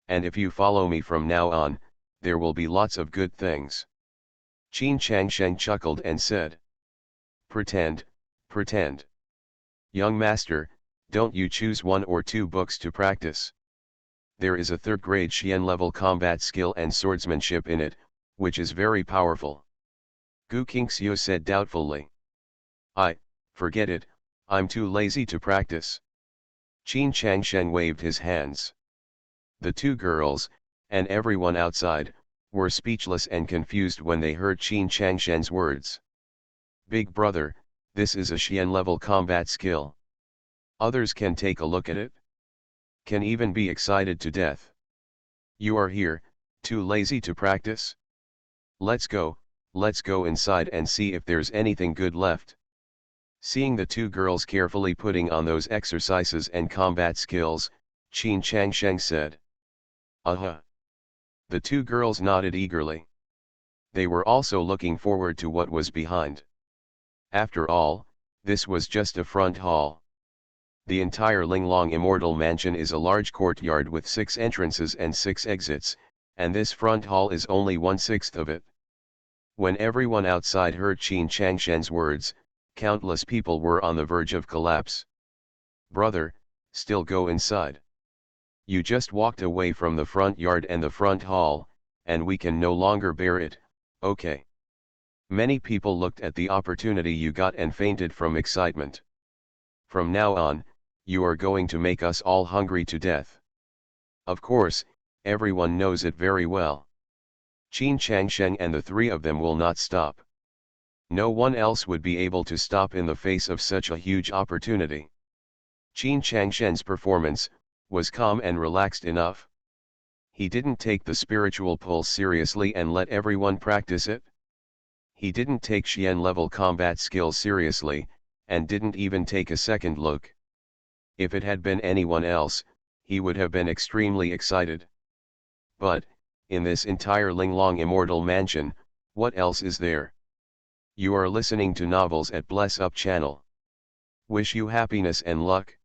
And if you follow me from now on, there will be lots of good things. Qin Changsheng chuckled and said. Pretend, pretend. Young master, don't you choose one or two books to practice. There is a third-grade Xian level combat skill and swordsmanship in it, which is very powerful. Gu Qingxiu said doubtfully. Forget it, I'm too lazy to practice. Qin Changsheng waved his hands. The two girls, and everyone outside, were speechless and confused when they heard Qin Changsheng's words. Big brother, this is a Xian level combat skill. Others can take a look at it. Can even be excited to death. You are here, too lazy to practice? Let's go inside and see if there's anything good left. Seeing the two girls carefully putting on those exercises and combat skills, Qin Changsheng said. The two girls nodded eagerly. They were also looking forward to what was behind. After all, this was just a front hall. The entire Linglong Immortal Mansion is a large courtyard with 6 entrances and 6 exits, and this front hall is only 1/6 of it. When everyone outside heard Qin Changsheng's words, countless people were on the verge of collapse. Brother, still go inside. You just walked away from the front yard and the front hall, and we can no longer bear it, okay? Many people looked at the opportunity you got and fainted from excitement. From now on, you are going to make us all hungry to death. Of course, everyone knows it very well. Qin Changsheng and the 3 of them will not stop. No one else would be able to stop in the face of such a huge opportunity. Qin Changsheng's performance was calm and relaxed enough. He didn't take the spiritual pull seriously and let everyone practice it. He didn't take Xian level combat skills seriously, and didn't even take a second look. If it had been anyone else, he would have been extremely excited. But, in this entire Linglong Immortal Mansion, what else is there? You are listening to novels at Bless Up channel. Wish you happiness and luck.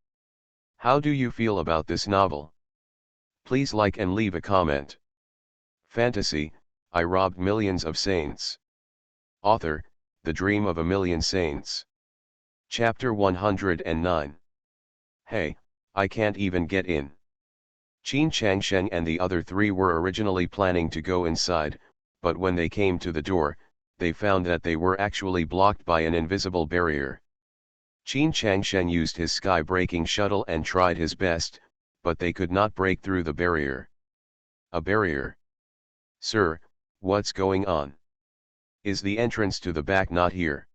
How do you feel about this novel? Please like and leave a comment. Fantasy, I robbed millions of saints. Author, The Dream of a Million Saints. Chapter 109. Hey, I can't even get in. Qin Changsheng and the other 3 were originally planning to go inside, but when they came to the door, they found that they were actually blocked by an invisible barrier. Qin Changsheng used his sky-breaking shuttle and tried his best, but they could not break through the barrier. A barrier? Sir, what's going on? Is the entrance to the back not here?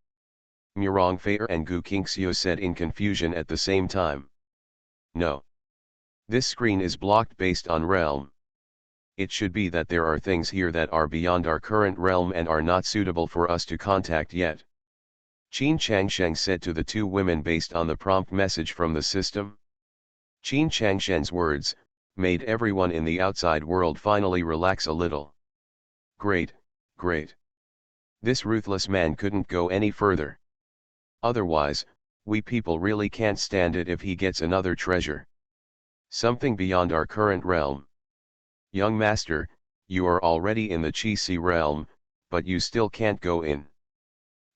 Murong Fei and Gu Qingxiu said in confusion at the same time. No. This screen is blocked based on realm. It should be that there are things here that are beyond our current realm and are not suitable for us to contact yet. Qin Changsheng said to the two women based on the prompt message from the system. Qin Changsheng's words made everyone in the outside world finally relax a little. Great, great. This ruthless man couldn't go any further. Otherwise, we people really can't stand it if he gets another treasure. Something beyond our current realm. Young master, you are already in the Qi realm, but you still can't go in.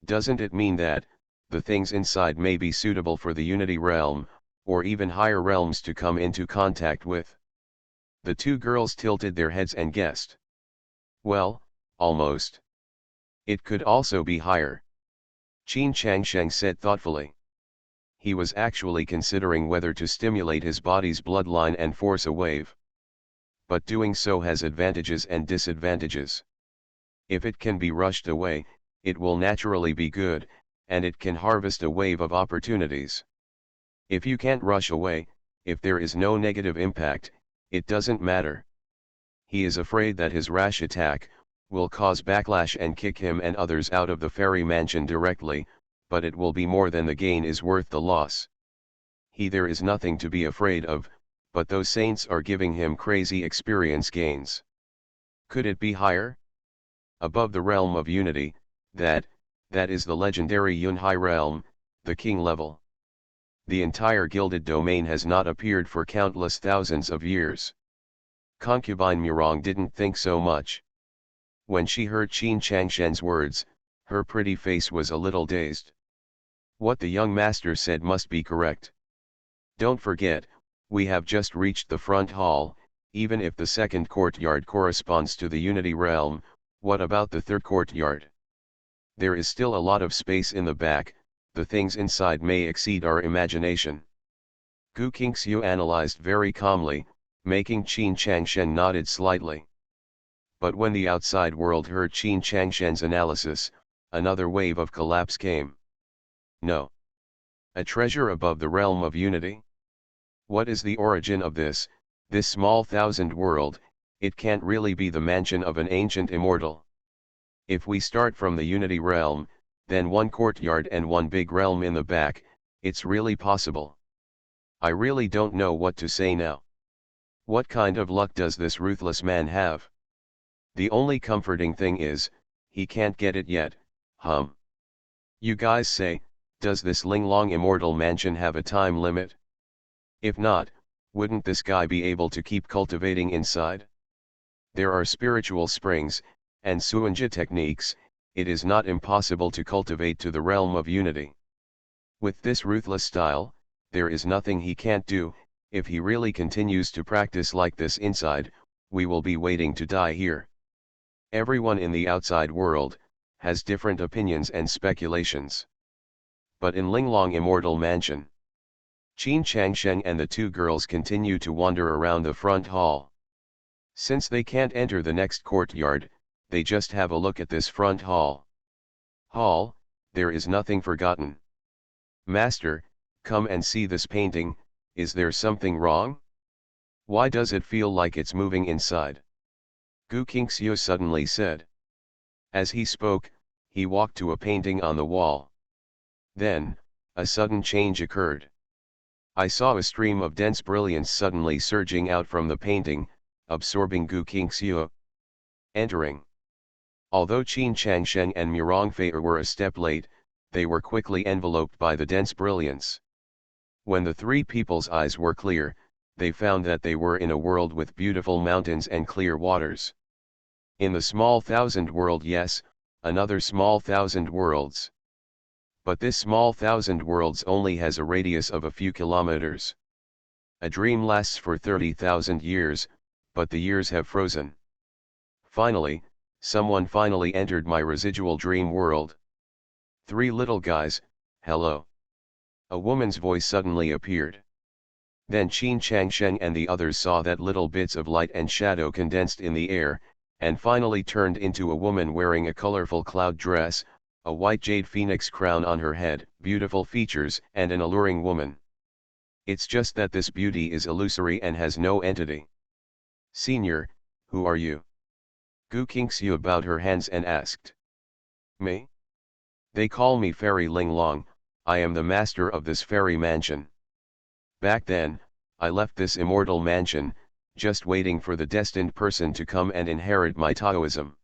Doesn't it mean that the things inside may be suitable for the Unity realm, or even higher realms to come into contact with? The two girls tilted their heads and guessed. Well, almost. It could also be higher. Qin Changsheng said thoughtfully. He was actually considering whether to stimulate his body's bloodline and force a wave. But doing so has advantages and disadvantages. If it can be rushed away, it will naturally be good, and it can harvest a wave of opportunities. If you can't rush away, if there is no negative impact, it doesn't matter. He is afraid that his rash attack will cause backlash and kick him and others out of the fairy mansion directly, but it will be more than the gain is worth the loss. There is nothing to be afraid of, but those saints are giving him crazy experience gains. Could it be higher? Above the realm of unity, that is the legendary Yunhai realm, the king level. The entire gilded domain has not appeared for countless thousands of years. Concubine Murong didn't think so much. When she heard Qin Changshen's words, her pretty face was a little dazed. What the young master said must be correct. Don't forget, we have just reached the front hall. Even if the second courtyard corresponds to the Unity realm, what about the third courtyard? There is still a lot of space in the back. The things inside may exceed our imagination. Gu Qingxiu analyzed very calmly, making Qin Changshen nodded slightly. But when the outside world heard Qin Changshen's analysis, another wave of collapse came. No. A treasure above the realm of unity? What is the origin of this small thousand world? It can't really be the mansion of an ancient immortal. If we start from the unity realm, then one courtyard and one big realm in the back, it's really possible. I really don't know what to say now. What kind of luck does this ruthless man have? The only comforting thing is, he can't get it yet. You guys say, does this Linglong immortal mansion have a time limit? If not, wouldn't this guy be able to keep cultivating inside? There are spiritual springs, and Suanja techniques. It is not impossible to cultivate to the realm of unity. With this ruthless style, there is nothing he can't do. If he really continues to practice like this inside, we will be waiting to die here. Everyone in the outside world has different opinions and speculations. But in Linglong Immortal Mansion, Qin Changsheng and the two girls continue to wander around the front hall. Since they can't enter the next courtyard, they just have a look at this front hall. There is nothing forgotten. Master, come and see this painting. Is there something wrong? Why does it feel like it's moving inside? Gu Qingxiu suddenly said. As he spoke, he walked to a painting on the wall. Then, a sudden change occurred. I saw a stream of dense brilliance suddenly surging out from the painting, absorbing Gu Qingxiu. Entering. Although Qin Changsheng and Murong Fei were a step late, they were quickly enveloped by the dense brilliance. When the three people's eyes were clear, they found that they were in a world with beautiful mountains and clear waters. In the small thousand world, yes, another small thousand worlds. But this small thousand worlds only has a radius of a few kilometers. A dream lasts for 30,000 years, but the years have frozen. Someone finally entered my residual dream world. Three little guys, hello. A woman's voice suddenly appeared. Then Qin Changsheng and the others saw that little bits of light and shadow condensed in the air, and finally turned into a woman wearing a colorful cloud dress, a white jade phoenix crown on her head, beautiful features, and an alluring woman. It's just that this beauty is illusory and has no entity. Senior, who are you? Gu Qingxiu bowed her hands and asked. Me? They call me Fairy Ling Long, I am the master of this fairy mansion. Back then, I left this immortal mansion, just waiting for the destined person to come and inherit my Taoism.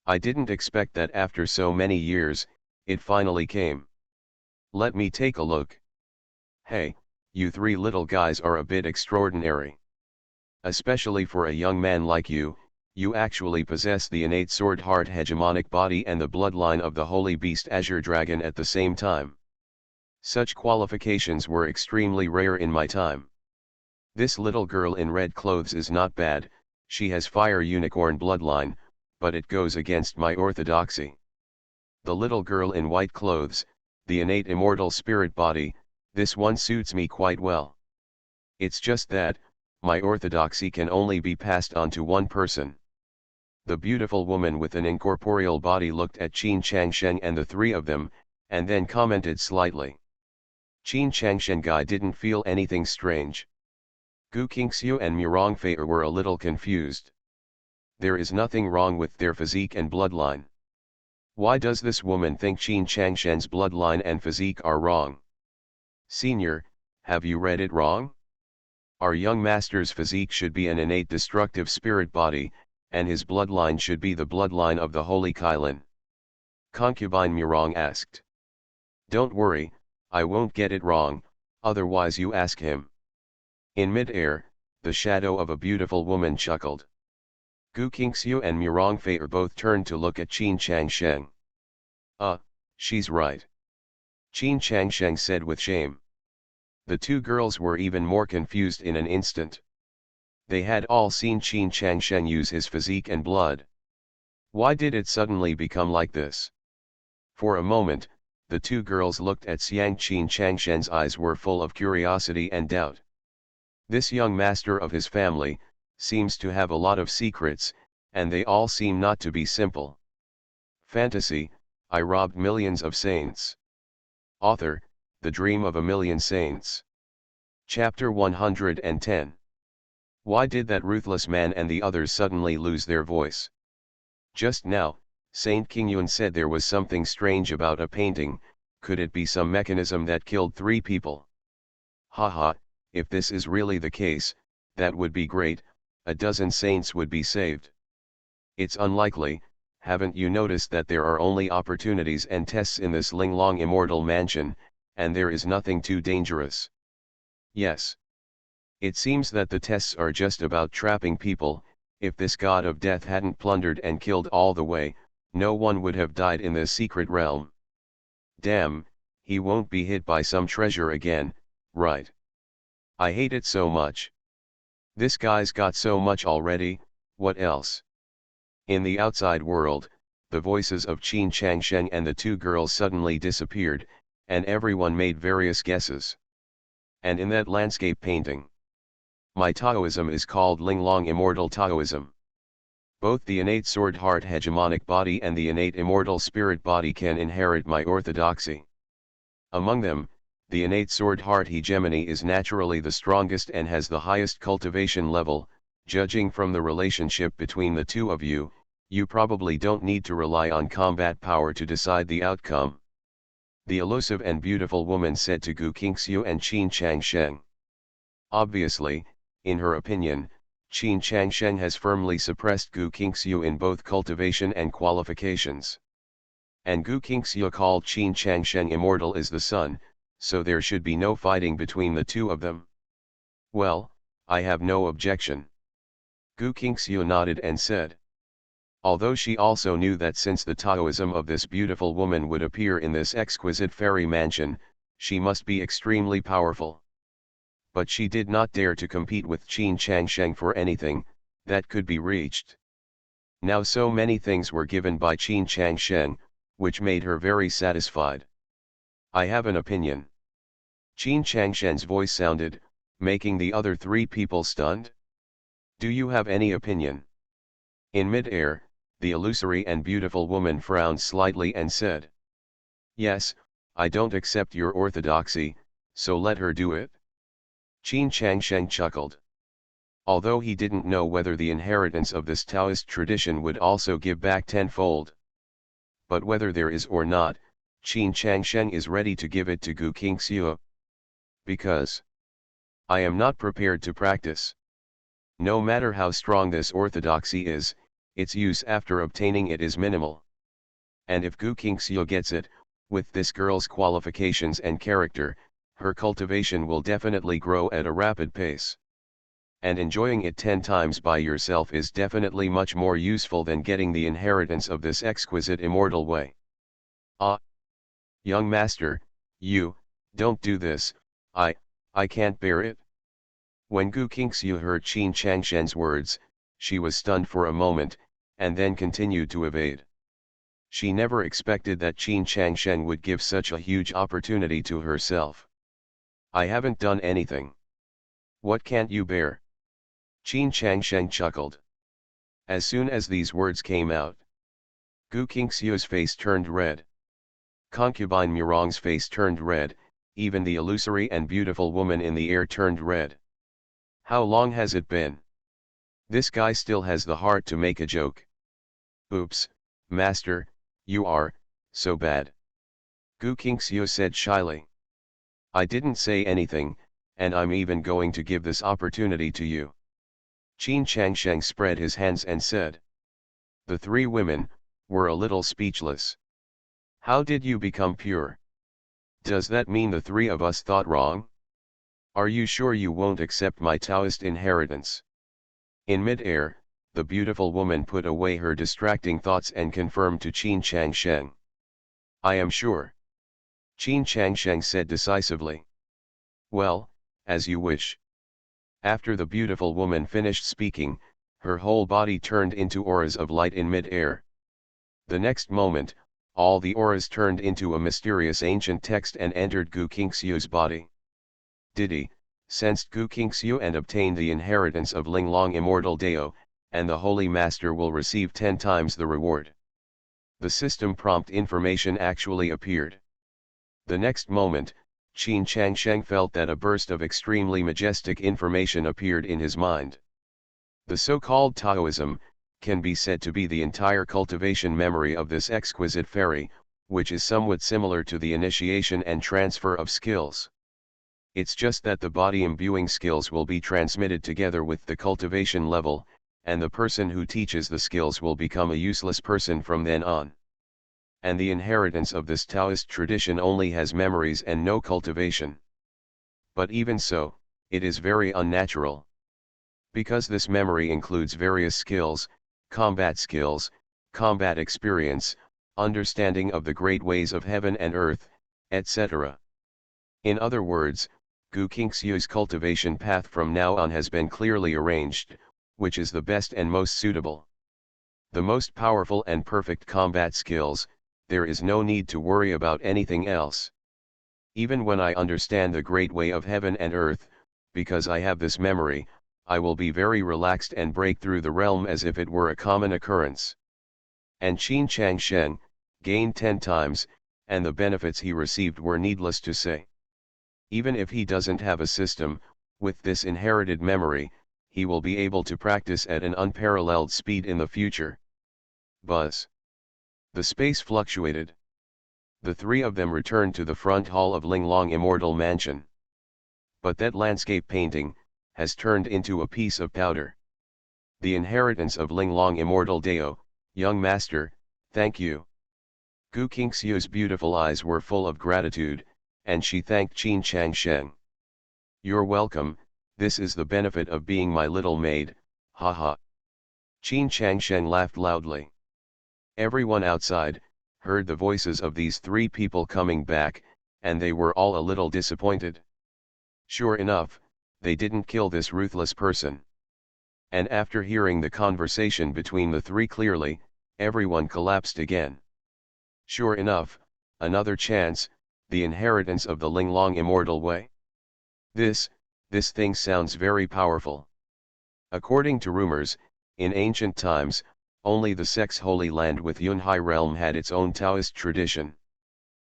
I didn't expect that after so many years, it finally came. Let me take a look. Hey, you three little guys are a bit extraordinary. Especially for a young man like you, you actually possess the innate sword heart hegemonic body and the bloodline of the holy beast Azure Dragon at the same time. Such qualifications were extremely rare in my time. This little girl in red clothes is not bad, she has fire unicorn bloodline, but it goes against my orthodoxy. The little girl in white clothes, the innate immortal spirit body, this one suits me quite well. It's just that, my orthodoxy can only be passed on to one person. The beautiful woman with an incorporeal body looked at Qin Changsheng and the three of them, and then commented slightly. Qin Changsheng guy didn't feel anything strange. Gu Qingxiu and Murongfei were a little confused. There is nothing wrong with their physique and bloodline. Why does this woman think Qin Changsheng's bloodline and physique are wrong? Senior, have you read it wrong? Our young master's physique should be an innate destructive spirit body, and his bloodline should be the bloodline of the Holy Kylin. Concubine Murong asked. Don't worry, I won't get it wrong, otherwise you ask him. In mid-air, the shadow of a beautiful woman chuckled. Gu Qingxiu and Murongfei both turned to look at Qin Changsheng. She's right. Qin Changsheng said with shame. The two girls were even more confused in an instant. They had all seen Qin Changsheng use his physique and blood. Why did it suddenly become like this? For a moment, the two girls looked at Xiang. Qin Changsheng's eyes were full of curiosity and doubt. This young master of his family seems to have a lot of secrets, and they all seem not to be simple. Fantasy, I robbed millions of saints. Author, The Dream of a Million Saints. Chapter 110. Why did that ruthless man and the others suddenly lose their voice? Just now, Saint Qingyun said there was something strange about a painting. Could it be some mechanism that killed 3 people? Haha, if this is really the case, that would be great, a dozen saints would be saved. It's unlikely, haven't you noticed that there are only opportunities and tests in this Linglong immortal mansion, and there is nothing too dangerous? Yes. It seems that the tests are just about trapping people. If this god of death hadn't plundered and killed all the way, no one would have died in this secret realm. Damn, he won't be hit by some treasure again, right? I hate it so much. This guy's got so much already, what else? In the outside world, the voices of Qin Changsheng and the two girls suddenly disappeared, and everyone made various guesses. And in that landscape painting, my Taoism is called Linglong Immortal Taoism. Both the innate sword heart hegemonic body and the innate immortal spirit body can inherit my orthodoxy. Among them, the innate sword heart hegemony is naturally the strongest and has the highest cultivation level. Judging from the relationship between the two of you, you probably don't need to rely on combat power to decide the outcome. The elusive and beautiful woman said to Gu Qingxiu and Qin Changsheng. Obviously, in her opinion, Qin Changsheng has firmly suppressed Gu Qingxiu in both cultivation and qualifications. And Gu Qingxiu called Qin Changsheng immortal is the sun, so there should be no fighting between the two of them. Well, I have no objection. Gu Qingxiu nodded and said. Although she also knew that since the Taoism of this beautiful woman would appear in this exquisite fairy mansion, she must be extremely powerful. But she did not dare to compete with Qin Changsheng for anything that could be reached. Now so many things were given by Qin Changsheng, which made her very satisfied. I have an opinion. Qin Changsheng's voice sounded, making the other 3 people stunned. Do you have any opinion? In mid-air, the illusory and beautiful woman frowned slightly and said. Yes, I don't accept your orthodoxy, so let her do it. Qin Changsheng chuckled. Although he didn't know whether the inheritance of this Taoist tradition would also give back tenfold. But whether there is or not, Qin Changsheng is ready to give it to Gu Qingxiu. Because I am not prepared to practice. No matter how strong this orthodoxy is, its use after obtaining it is minimal. And if Gu Qingxiu gets it, with this girl's qualifications and character, her cultivation will definitely grow at a rapid pace. And enjoying it 10 times by yourself is definitely much more useful than getting the inheritance of this exquisite immortal way. Ah! Young master, you, don't do this, I can't bear it. When Gu Qingxiu heard Qin Changsheng's words, she was stunned for a moment, and then continued to evade. She never expected that Qin Changsheng would give such a huge opportunity to herself. I haven't done anything. What can't you bear? Qin Changsheng chuckled. As soon as these words came out, Gu Qingxiu's face turned red. Concubine Murong's face turned red, even the illusory and beautiful woman in the air turned red. How long has it been? This guy still has the heart to make a joke. Oops, master, you are so bad. Gu Qingxiu said shyly. I didn't say anything, and I'm even going to give this opportunity to you. Qin Changsheng spread his hands and said. The three women were a little speechless. How did you become pure? Does that mean the three of us thought wrong? Are you sure you won't accept my Taoist inheritance? In mid-air, the beautiful woman put away her distracting thoughts and confirmed to Qin Changsheng. I am sure. Qin Changsheng said decisively. Well, as you wish. After the beautiful woman finished speaking, her whole body turned into auras of light in mid-air. The next moment, all the auras turned into a mysterious ancient text and entered Gu Qingxiu's body. Didi, sensed Gu Qingxiu and obtained the inheritance of Linglong Immortal Dao, and the Holy Master will receive 10 times the reward. The system prompt information actually appeared. The next moment, Qin Changsheng felt that a burst of extremely majestic information appeared in his mind. The so-called Taoism can be said to be the entire cultivation memory of this exquisite fairy, which is somewhat similar to the initiation and transfer of skills. It's just that the body imbuing skills will be transmitted together with the cultivation level, and the person who teaches the skills will become a useless person from then on. And the inheritance of this Taoist tradition only has memories and no cultivation. But even so, it is very unnatural. Because this memory includes various skills, combat experience, understanding of the great ways of heaven and earth, etc. In other words, Gu Qingxiu's cultivation path from now on has been clearly arranged, which is the best and most suitable. The most powerful and perfect combat skills, there is no need to worry about anything else. Even when I understand the great way of heaven and earth, because I have this memory, I will be very relaxed and break through the realm as if it were a common occurrence. And Qin Changsheng gained 10 times, and the benefits he received were needless to say. Even if he doesn't have a system, with this inherited memory, he will be able to practice at an unparalleled speed in the future. Buzz. The space fluctuated. The three of them returned to the front hall of Linglong Immortal Mansion. But that landscape painting has turned into a piece of powder. The inheritance of Linglong Immortal Dao, young master, thank you. Gu Qingxiu's beautiful eyes were full of gratitude, and she thanked Qin Changsheng. You're welcome, this is the benefit of being my little maid, haha. Qin Changsheng laughed loudly. Everyone outside heard the voices of these three people coming back, and they were all a little disappointed. Sure enough, they didn't kill this ruthless person. And after hearing the conversation between the three clearly, everyone collapsed again. Sure enough, another chance, the inheritance of the Linglong Immortal Way. This thing sounds very powerful. According to rumors, in ancient times, only the Sex Holy Land with Yunhai realm had its own Taoist tradition.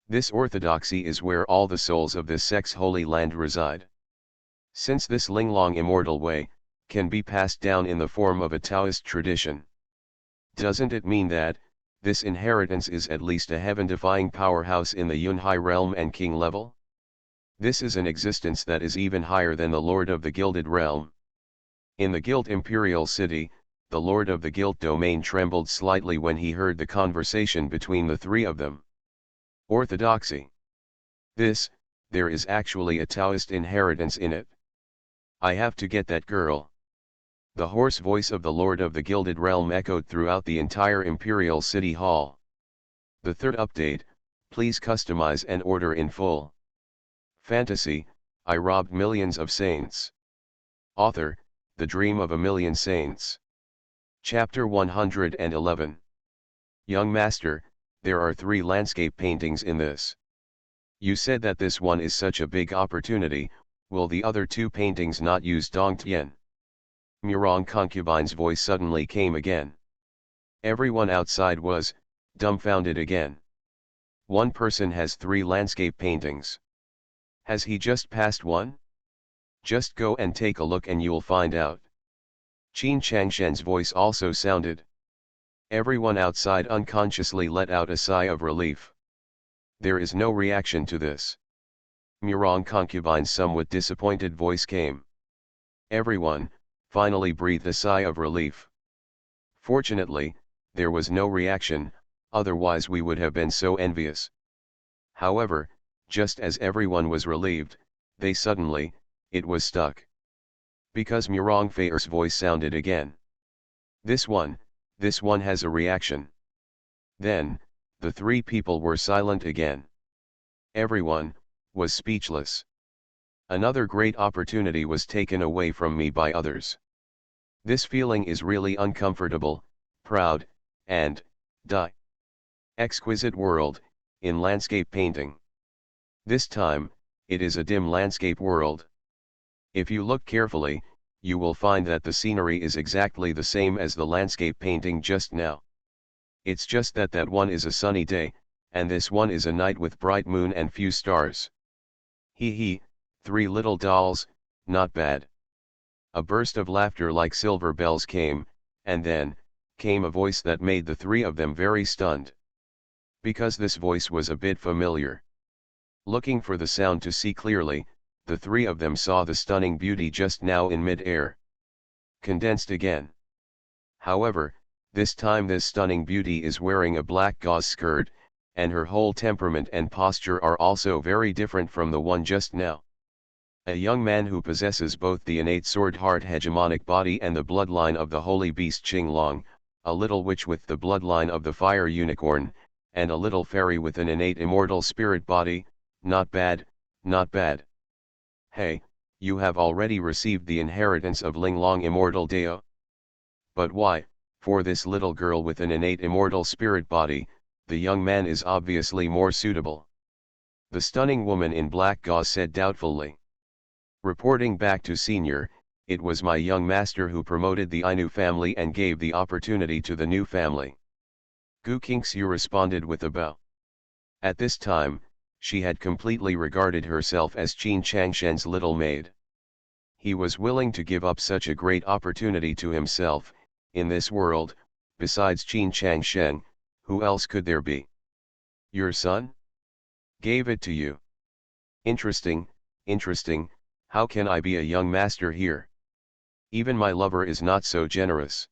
This orthodoxy is where all the souls of this Sex Holy Land reside. Since this Linglong immortal way can be passed down in the form of a Taoist tradition, doesn't it mean that this inheritance is at least a heaven-defying powerhouse in the Yunhai realm and king level? This is an existence that is even higher than the Lord of the Gilded Realm. In the Guild Imperial City, the Lord of the Guild Domain trembled slightly when he heard the conversation between the three of them. Orthodoxy. There is actually a Taoist inheritance in it. I have to get that girl. The hoarse voice of the Lord of the Gilded Realm echoed throughout the entire Imperial City Hall. The third update, please customize and order in full. Fantasy, I robbed millions of saints. Author, The Dream of a Million Saints. Chapter 111. Young Master, there are 3 landscape paintings in this. You said that this one is such a big opportunity, will the other 2 paintings not use Dongtian? Murong Concubine's voice suddenly came again. Everyone outside was dumbfounded again. One person has 3 landscape paintings. Has he just passed one? Just go and take a look and you'll find out. Qin Changshen's voice also sounded. Everyone outside unconsciously let out a sigh of relief. There is no reaction to this. Murong Concubine's somewhat disappointed voice came. Everyone finally breathed a sigh of relief. Fortunately, there was no reaction, otherwise we would have been so envious. However, just as everyone was relieved, it was stuck. Because Murong Feier's voice sounded again. This one has a reaction. Then, the 3 people were silent again. Everyone was speechless. Another great opportunity was taken away from me by others. This feeling is really uncomfortable, proud, and exquisite world, in landscape painting. This time, it is a dim landscape world. If you look carefully, you will find that the scenery is exactly the same as the landscape painting just now. It's just that that one is a sunny day, and this one is a night with bright moon and few stars. Hee hee, 3 little dolls, not bad. A burst of laughter like silver bells came, and then came a voice that made the 3 of them very stunned. Because this voice was a bit familiar. Looking for the sound to see clearly, the 3 of them saw the stunning beauty just now in mid-air. Condensed again. However, this time this stunning beauty is wearing a black gauze skirt, and her whole temperament and posture are also very different from the one just now. A young man who possesses both the innate sword-heart hegemonic body and the bloodline of the holy beast Qinglong, a little witch with the bloodline of the fire unicorn, and a little fairy with an innate immortal spirit body, not bad, not bad. Hey, you have already received the inheritance of Linglong Immortal Deo? But why, for this little girl with an innate immortal spirit body, the young man is obviously more suitable. The stunning woman in black gauze said doubtfully. Reporting back to Senior, it was my young master who promoted the Ainu family and gave the opportunity to the new family. Gu Qingxiu responded with a bow. At this time, she had completely regarded herself as Qin Changshen's little maid. He was willing to give up such a great opportunity to himself. In this world, besides Qin Changshen, who else could there be? Your son? Gave it to you. Interesting, interesting, how can I be a young master here? Even my lover is not so generous.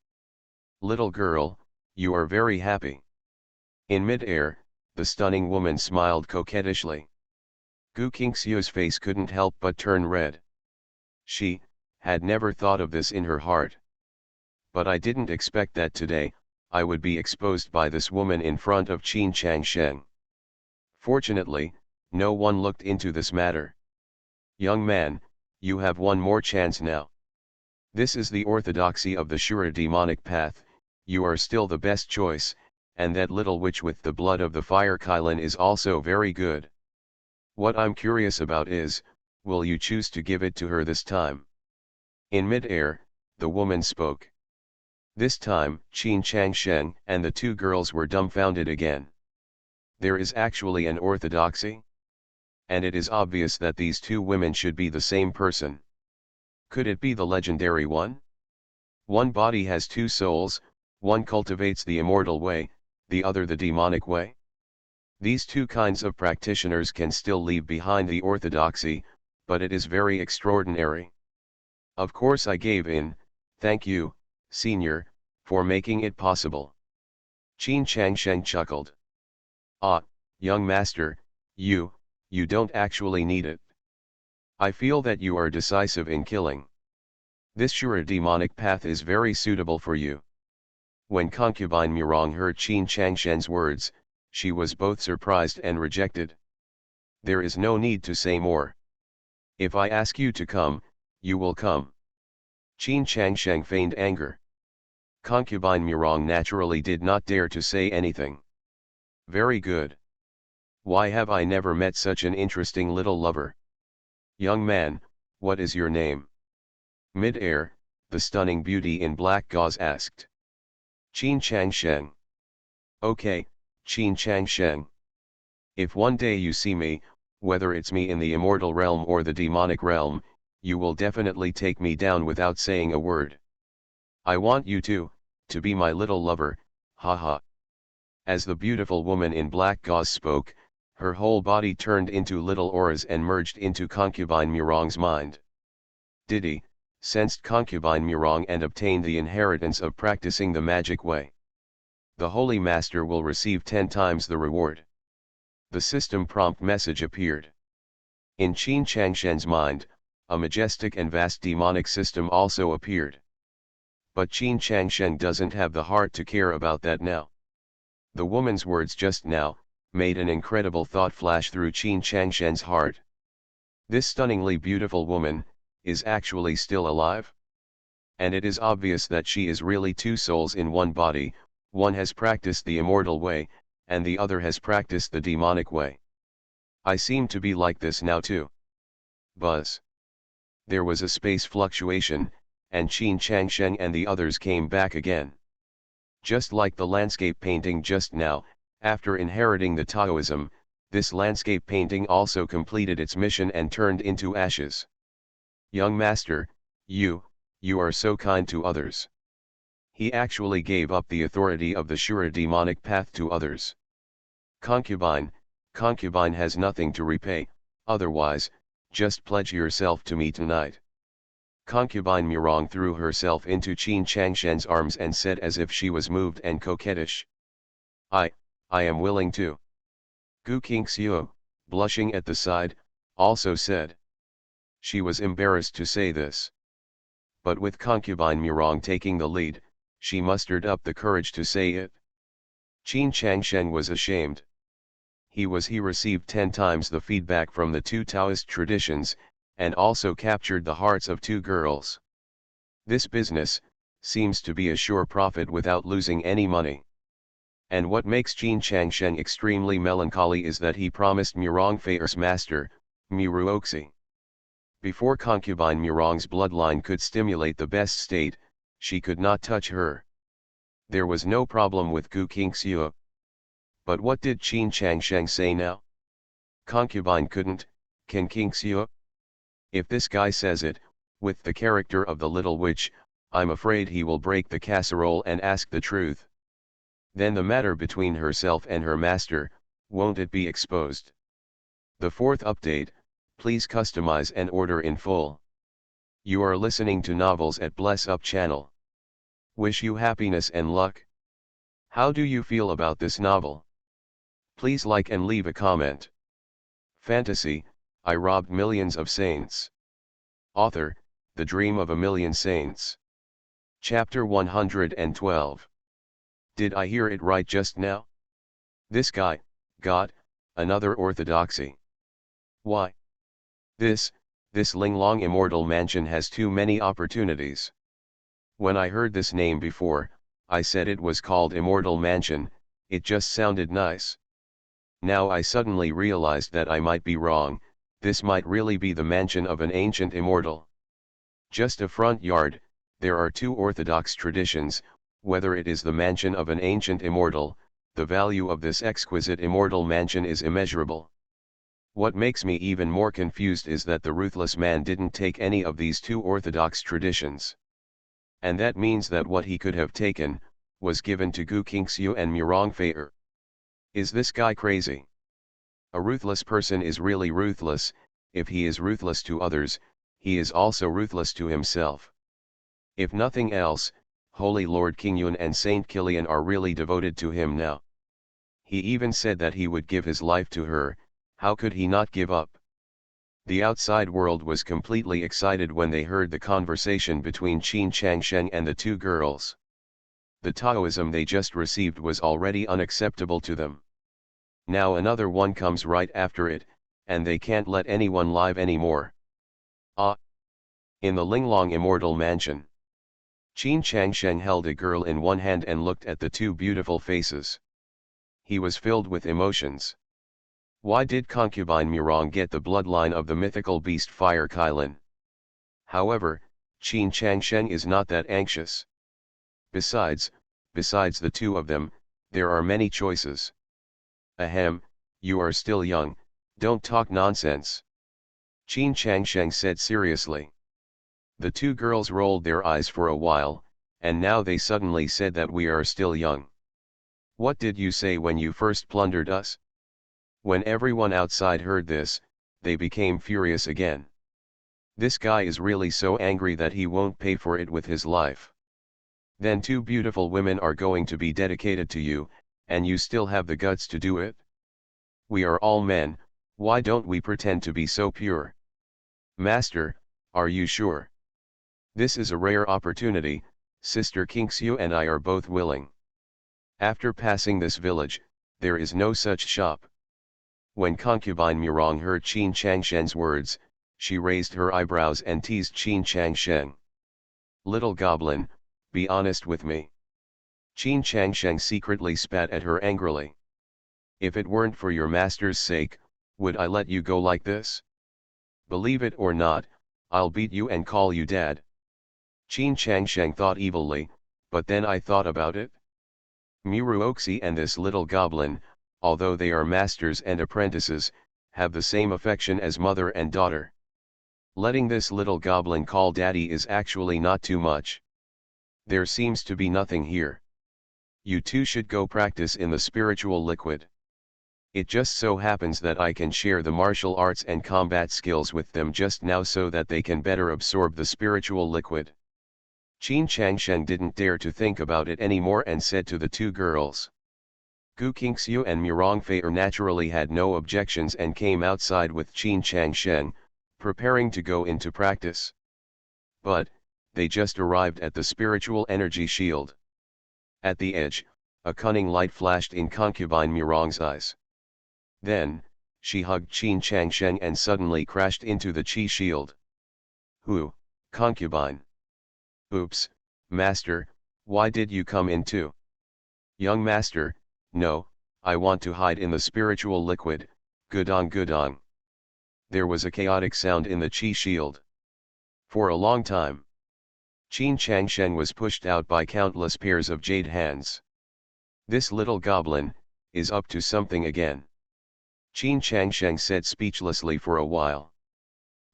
Little girl, you are very happy. In mid-air, the stunning woman smiled coquettishly. Gu Qingxiu's face couldn't help but turn red. She had never thought of this in her heart. But I didn't expect that today, I would be exposed by this woman in front of Qin Changshen. Fortunately, no one looked into this matter. Young man, you have one more chance now. This is the orthodoxy of the Shura demonic path, you are still the best choice, and that little witch with the blood of the fire Kylin is also very good. What I'm curious about is, will you choose to give it to her this time? In mid-air, the woman spoke. This time, Qin Changshen and the 2 girls were dumbfounded again. There is actually an orthodoxy? And it is obvious that these 2 women should be the same person. Could it be the legendary one? One body has two souls, one cultivates the immortal way, the other the demonic way. These two kinds of practitioners can still leave behind the orthodoxy, but it is very extraordinary. Of course I gave in, thank you, senior, for making it possible. Qin Changsheng chuckled. Ah, young master, you don't actually need it. I feel that you are decisive in killing. This sure demonic path is very suitable for you. When concubine Murong heard Qin Changsheng's words, she was both surprised and rejected. There is no need to say more. If I ask you to come, you will come. Qin Changsheng feigned anger. Concubine Murong naturally did not dare to say anything. Very good. Why have I never met such an interesting little lover? Young man, what is your name? Mid-air, the stunning beauty in black gauze asked. Qin Changsheng. Okay, Qin Changsheng. If one day you see me, whether it's me in the immortal realm or the demonic realm, you will definitely take me down without saying a word. I want you to be my little lover, haha. As the beautiful woman in black gauze spoke, her whole body turned into little auras and merged into concubine Murong's mind. Didi sensed concubine Murong and obtained the inheritance of practicing the magic way. The Holy Master will receive 10 times the reward. The system prompt message appeared. In Qin Changsheng's mind, a majestic and vast demonic system also appeared. But Qin Changsheng doesn't have the heart to care about that now. The woman's words just now made an incredible thought flash through Qin Changsheng's heart. This stunningly beautiful woman is actually still alive? And it is obvious that she is really two souls in one body, one has practiced the immortal way, and the other has practiced the demonic way. I seem to be like this now too. Buzz. There was a space fluctuation, and Qin Changsheng and the others came back again. Just like the landscape painting just now, after inheriting the Taoism, this landscape painting also completed its mission and turned into ashes. Young master, you are so kind to others. He actually gave up the authority of the Shura demonic path to others. Concubine has nothing to repay, otherwise, just pledge yourself to me tonight. Concubine Murong threw herself into Qin Changsheng's arms and said as if she was moved and coquettish. I am willing to. Gu Qingxiu, blushing at the side, also said. She was embarrassed to say this. But with concubine Murong taking the lead, she mustered up the courage to say it. Qin Changsheng was ashamed. He received 10 times the feedback from the two Taoist traditions, and also captured the hearts of 2 girls. This business seems to be a sure profit without losing any money. And what makes Qin Changsheng extremely melancholy is that he promised Murong Feir's master, Muruoxi. Before concubine Murong's bloodline could stimulate the best state, she could not touch her. There was no problem with Gu Qingxiu. But what did Qin Changsheng say now? Concubine couldn't, can Qingxiu? If this guy says it, with the character of the little witch, I'm afraid he will break the casserole and ask the truth. Then the matter between herself and her master, won't it be exposed? The 4th update, please customize and order in full. You are listening to Novels at Bless Up channel. Wish you happiness and luck. How do you feel about this novel? Please like and leave a comment. Fantasy, I robbed millions of saints. Author, The Dream of a Million Saints. Chapter 112. Did I hear it right just now? This guy got another orthodoxy. Why? This Linglong Immortal Mansion has too many opportunities. When I heard this name before, I said it was called Immortal Mansion, it just sounded nice. Now I suddenly realized that I might be wrong, this might really be the mansion of an ancient immortal. Just a front yard, there are 2 orthodox traditions, whether it is the mansion of an ancient immortal, the value of this exquisite immortal mansion is immeasurable. What makes me even more confused is that the ruthless man didn't take any of these two orthodox traditions. And that means that what he could have taken, was given to Gu Qingxiu and Murong Fei. Is this guy crazy? A ruthless person is really ruthless. If he is ruthless to others, he is also ruthless to himself. If nothing else, Holy Lord Qingyun and Saint Kilian are really devoted to him now. He even said that he would give his life to her. How could he not give up? The outside world was completely excited when they heard the conversation between Qin Changsheng and the two girls. The Taoism they just received was already unacceptable to them. Now another one comes right after it, and they can't let anyone live anymore. In the Linglong Immortal Mansion, Qin Changsheng held a girl in one hand and looked at the two beautiful faces. He was filled with emotions. Why did concubine Murong get the bloodline of the mythical beast Fire Kylin? However, Qin Changsheng is not that anxious. Besides the two of them, there are many choices. Ahem, you are still young, don't talk nonsense. Qin Changsheng said seriously. The two girls rolled their eyes for a while, and now they suddenly said that we are still young. What did you say when you first plundered us? When everyone outside heard this, they became furious again. This guy is really so angry that he won't pay for it with his life. Then two beautiful women are going to be dedicated to you, and you still have the guts to do it? We are all men, why don't we pretend to be so pure? Master, are you sure? This is a rare opportunity, Sister Qingxiu and I are both willing. After passing this village, there is no such shop. When concubine Murong heard Qin Changsheng's words, she raised her eyebrows and teased Qin Changsheng. Little goblin, be honest with me. Qin Changsheng secretly spat at her angrily. If it weren't for your master's sake, would I let you go like this? Believe it or not, I'll beat you and call you dad. Qin Changsheng thought evilly, but then I thought about it. Muruoxi and this little goblin, although they are masters and apprentices, have the same affection as mother and daughter. Letting this little goblin call daddy is actually not too much. There seems to be nothing here. You two should go practice in the spiritual liquid. It just so happens that I can share the martial arts and combat skills with them just now so that they can better absorb the spiritual liquid. Qin Changsheng didn't dare to think about it anymore and said to the two girls. Gu Qingxiu and Murong Fei naturally had no objections and came outside with Qin Changsheng, preparing to go into practice. But, they just arrived at the spiritual energy shield. At the edge, a cunning light flashed in concubine Murong's eyes. Then, she hugged Qin Changsheng and suddenly crashed into the chi shield. Who, concubine? Oops, master, why did you come in too? Young master, no, I want to hide in the spiritual liquid, gudong gudong. There was a chaotic sound in the chi shield. For a long time, Qin Changsheng was pushed out by countless pairs of jade hands. This little goblin, is up to something again. Qin Changsheng said speechlessly for a while.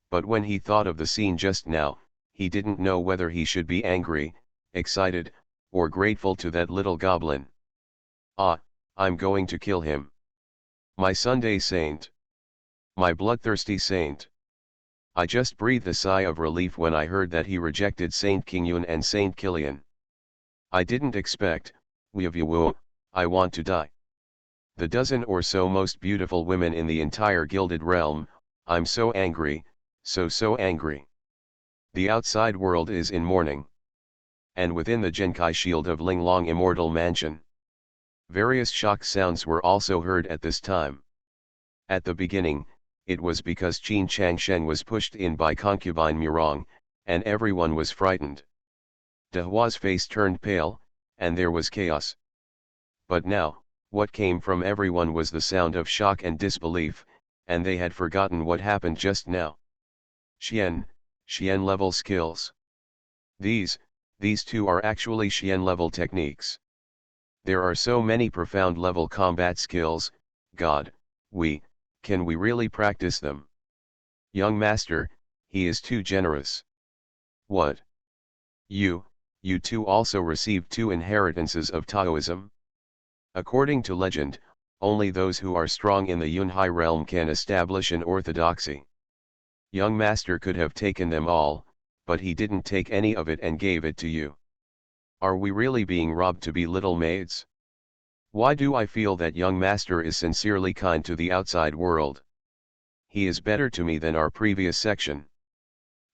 But when he thought of the scene just now, he didn't know whether he should be angry, excited, or grateful to that little goblin. I'm going to kill him. My Sunday saint. My bloodthirsty saint. I just breathed a sigh of relief when I heard that he rejected Saint Qingyun and Saint Kilian. I didn't expect, I want to die. The dozen or so most beautiful women in the entire gilded realm, I'm so angry, so angry. The outside world is in mourning. And within the Genkai shield of Linglong Immortal Mansion, various shock sounds were also heard at this time. At the beginning, it was because Qin Changsheng was pushed in by concubine Murong, and everyone was frightened. De Hua's face turned pale, and there was chaos. But now, what came from everyone was the sound of shock and disbelief, and they had forgotten what happened just now. Xian level skills. These two are actually Xian level techniques. There are so many profound level combat skills, God, we Can we really practice them? Young master, he is too generous. What? You too also received 2 inheritances of Taoism? According to legend, only those who are strong in the Yunhai realm can establish an orthodoxy. Young master could have taken them all, but he didn't take any of it and gave it to you. Are we really being robbed to be little maids? Why do I feel that young master is sincerely kind to the outside world? He is better to me than our previous section.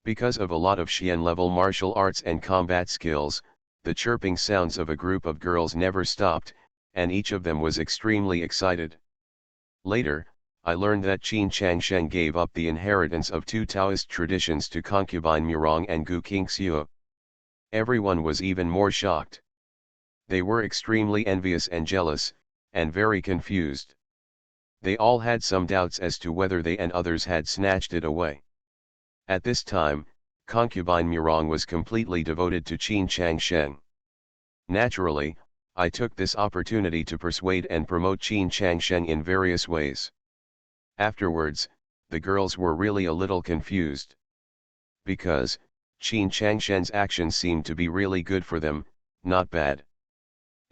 Because of a lot of Xian level martial arts and combat skills, the chirping sounds of a group of girls never stopped, and each of them was extremely excited. Later, I learned that Qin Changsheng gave up the inheritance of 2 Taoist traditions to concubine Murong and Gu Qingxiu. Everyone was even more shocked. They were extremely envious and jealous, and very confused. They all had some doubts as to whether they and others had snatched it away. At this time, concubine Murong was completely devoted to Qin Changsheng. Naturally, I took this opportunity to persuade and promote Qin Changsheng in various ways. Afterwards, the girls were really a little confused. Because, Qin Changsheng's actions seemed to be really good for them, not bad.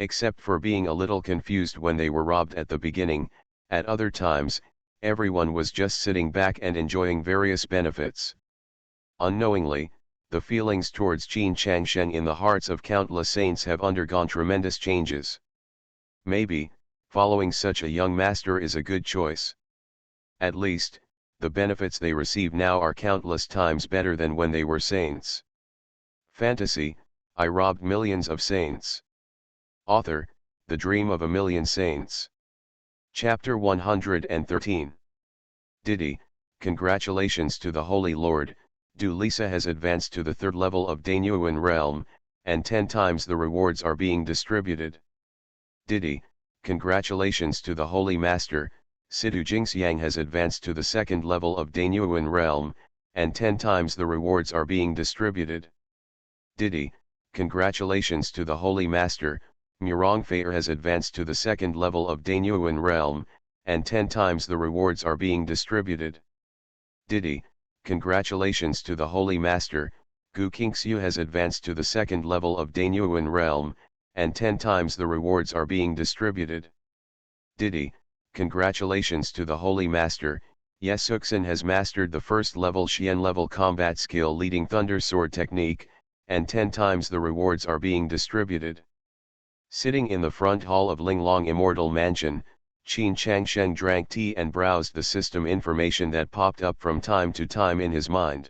Except for being a little confused when they were robbed at the beginning, at other times, everyone was just sitting back and enjoying various benefits. Unknowingly, the feelings towards Qin Changsheng in the hearts of countless saints have undergone tremendous changes. Maybe, following such a young master is a good choice. At least, the benefits they receive now are countless times better than when they were saints. Fantasy, I robbed millions of saints. Author, The Dream of a Million Saints. Chapter 113. Didi, congratulations to the Holy Lord, Du Lisa has advanced to the 3rd level of Danyuan realm, and 10 times the rewards are being distributed. Didi, congratulations to the Holy Master, Sidu Jingxiang has advanced to the 2nd level of Danyuan realm, and 10 times the rewards are being distributed. Didi, congratulations to the Holy Master, Murong Fair has advanced to the 2nd level of Danyuan realm, and 10 times the rewards are being distributed. Didi, congratulations to the Holy Master, Gu Qingxiu has advanced to the 2nd level of Danyuan realm, and 10 times the rewards are being distributed. Didi, congratulations to the Holy Master, Yesuxin has mastered the 1st level Xian level combat skill leading Thunder Sword technique, and 10 times the rewards are being distributed. Sitting in the front hall of Linglong Immortal Mansion, Qin Changsheng drank tea and browsed the system information that popped up from time to time in his mind.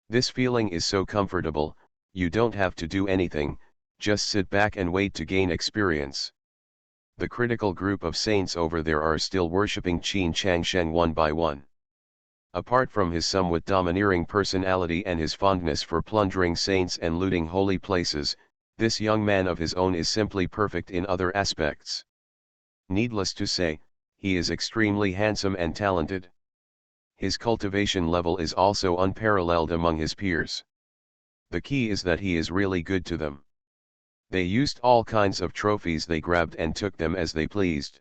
This feeling is so comfortable, you don't have to do anything, just sit back and wait to gain experience. The critical group of saints over there are still worshipping Qin Changsheng one by one. Apart from his somewhat domineering personality and his fondness for plundering saints and looting holy places, this young man of his own is simply perfect in other aspects. Needless to say, he is extremely handsome and talented. His cultivation level is also unparalleled among his peers. The key is that he is really good to them. They used all kinds of trophies they grabbed and took them as they pleased.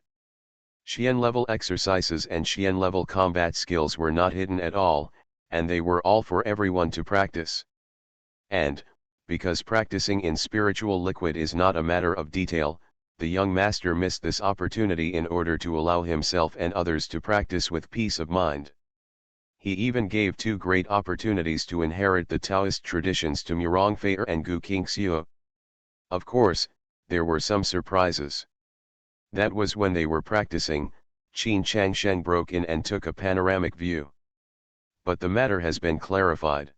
Xian level exercises and Xian level combat skills were not hidden at all, and they were all for everyone to practice. And, because practicing in spiritual liquid is not a matter of detail, the young master missed this opportunity in order to allow himself and others to practice with peace of mind. He even gave 2 great opportunities to inherit the Taoist traditions to Murong Fair and Gu Qingxiu. Of course, there were some surprises. That was when they were practicing, Qin Changsheng broke in and took a panoramic view. But the matter has been clarified.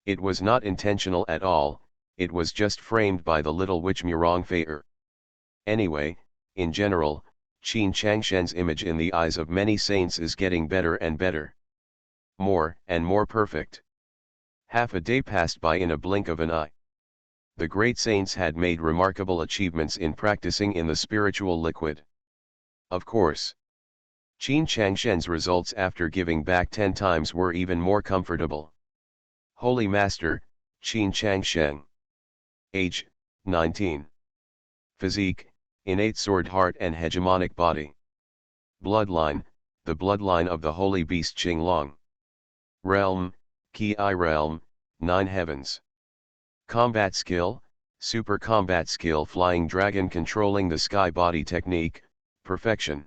It was not intentional at all, it was just framed by the little witch Murong Fair. Anyway, in general, Qin Changsheng's image in the eyes of many saints is getting better and better. More and more perfect. Half a day passed by in a blink of an eye. The great saints had made remarkable achievements in practicing in the spiritual liquid. Of course, Qin Changsheng's results after giving back 10 times were even more comfortable. Holy Master, Qin Changsheng. Age, 19. Physique, innate sword heart and hegemonic body. Bloodline, the bloodline of the holy beast Qinglong. Realm, Ki Realm, 9 heavens. Combat skill, super combat skill flying dragon controlling the sky body technique, perfection.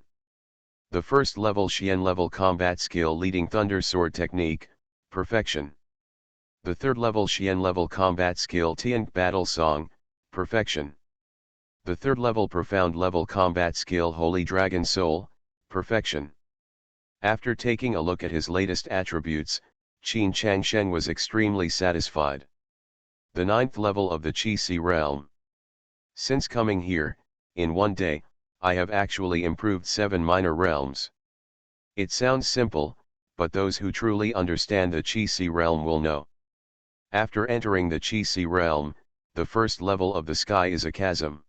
The first level Xian level combat skill leading thunder sword technique, perfection. The third level Xian level combat skill Tian battle song, perfection. The third level profound level combat skill holy dragon soul, perfection. After taking a look at his latest attributes, Qin Changshen was extremely satisfied. The 9th level of the Qi realm. Since coming here, in one day, I have actually improved 7 minor realms. It sounds simple, but those who truly understand the Qi realm will know. After entering the Qi realm, the first level of the sky is a chasm.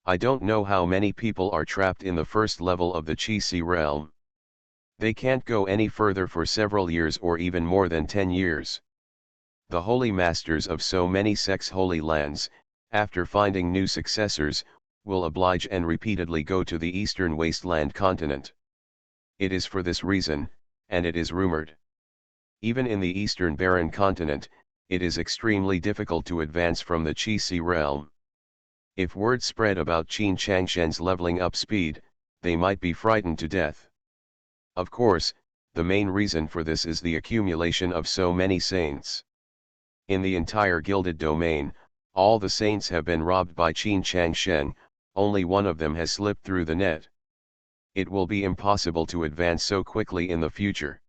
I don't know how many people are trapped in the first level of the Qi realm. They can't go any further for several years or even more than 10 years. The holy masters of so many sects' holy lands, after finding new successors, will oblige and repeatedly go to the eastern wasteland continent. It is for this reason, and it is rumored. Even in the eastern barren continent, it is extremely difficult to advance from the Qi realm. If word spread about Qin Changshen's leveling up speed, they might be frightened to death. Of course, the main reason for this is the accumulation of so many saints. In the entire gilded domain, all the saints have been robbed by Qin Changshen, only one of them has slipped through the net. It will be impossible to advance so quickly in the future.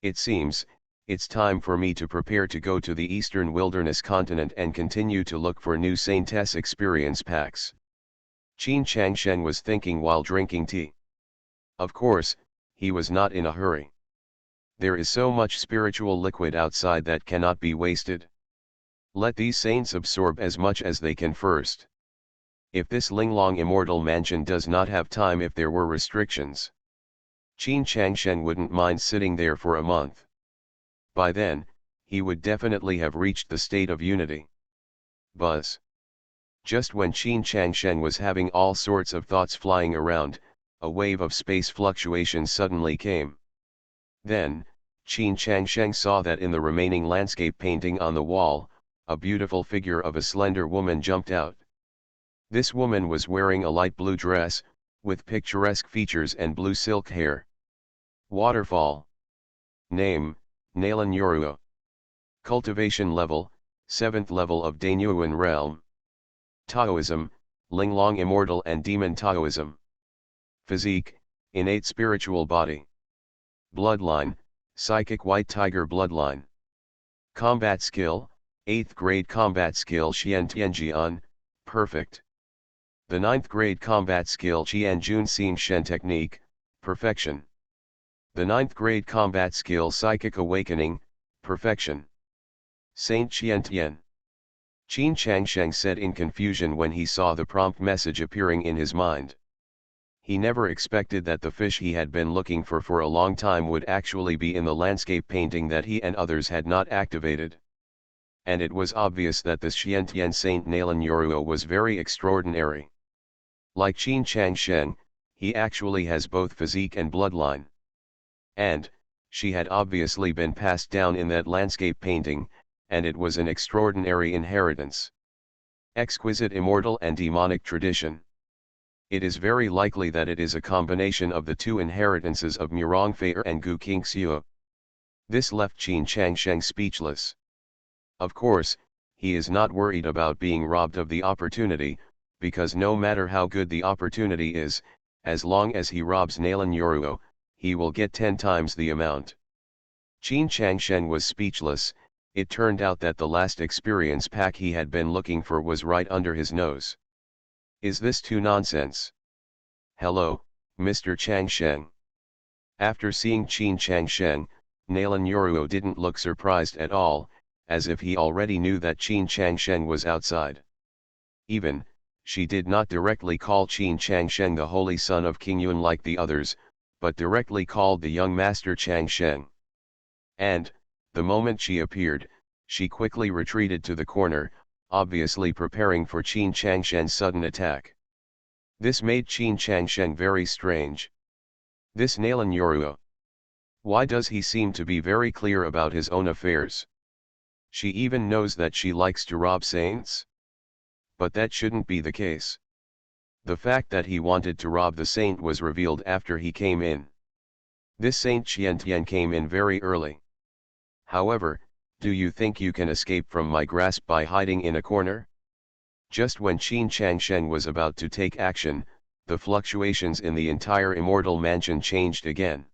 It seems, it's time for me to prepare to go to the eastern wilderness continent and continue to look for new saintess experience packs. Qin Changshen was thinking while drinking tea. Of course, he was not in a hurry. There is so much spiritual liquid outside that cannot be wasted. Let these saints absorb as much as they can first. If this Linglong immortal mansion does not have time if there were restrictions, Qin Changshen wouldn't mind sitting there for a month. By then, he would definitely have reached the state of unity. Buzz. Just when Qin Changshen was having all sorts of thoughts flying around, a wave of space fluctuations suddenly came. Then, Qin Changshen saw that in the remaining landscape painting on the wall, a beautiful figure of a slender woman jumped out. This woman was wearing a light blue dress, with picturesque features and blue silk hair. Waterfall. Name, Nalan Yoruo. Cultivation level, 7th level of Danyuan realm. Taoism, Linglong immortal and demon Taoism. Physique, innate spiritual body. Bloodline, psychic white tiger bloodline. Combat skill, 8th grade combat skill Xian Tianjian, perfect. The 9th grade combat skill Qian Jun Xin Shen technique, perfection. The 9th grade combat skill psychic awakening, perfection. Saint Qian Tian. Qin Changshen said in confusion when he saw the prompt message appearing in his mind. He never expected that the fish he had been looking for a long time would actually be in the landscape painting that he and others had not activated. And it was obvious that this Xiantian Saint Nalan Yoruo was very extraordinary. Like Qin Changshen, he actually has both physique and bloodline. And, she had obviously been passed down in that landscape painting, and it was an extraordinary inheritance. Exquisite immortal and demonic tradition. It is very likely that it is a combination of the two inheritances of Murongfei and Gu Qingxiu. This left Qin Changshen speechless. Of course, he is not worried about being robbed of the opportunity, because no matter how good the opportunity is, as long as he robs Nalan Yoruo, he will get 10 times the amount. Qin Changshen was speechless. It turned out that the last experience pack he had been looking for was right under his nose. Is this too nonsense? Hello, Mr. Changshen. After seeing Qin Changshen, Nalan Yoruo didn't look surprised at all, as if he already knew that Qin Changshen was outside. Even, she did not directly call Qin Changshen the holy son of King Yun like the others, but directly called the young master Changshen. And, the moment she appeared, she quickly retreated to the corner, obviously preparing for Qin Changshen's sudden attack. This made Qin Changshen very strange. This Nalan Yoruo. Why does he seem to be very clear about his own affairs? She even knows that she likes to rob saints? But that shouldn't be the case. The fact that he wanted to rob the saint was revealed after he came in. This Saint Qiantian came in very early. However, do you think you can escape from my grasp by hiding in a corner? Just when Qin Changsheng was about to take action, the fluctuations in the entire immortal mansion changed again.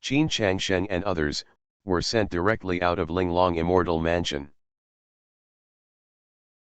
Qin Changsheng and others were sent directly out of Linglong Immortal Mansion.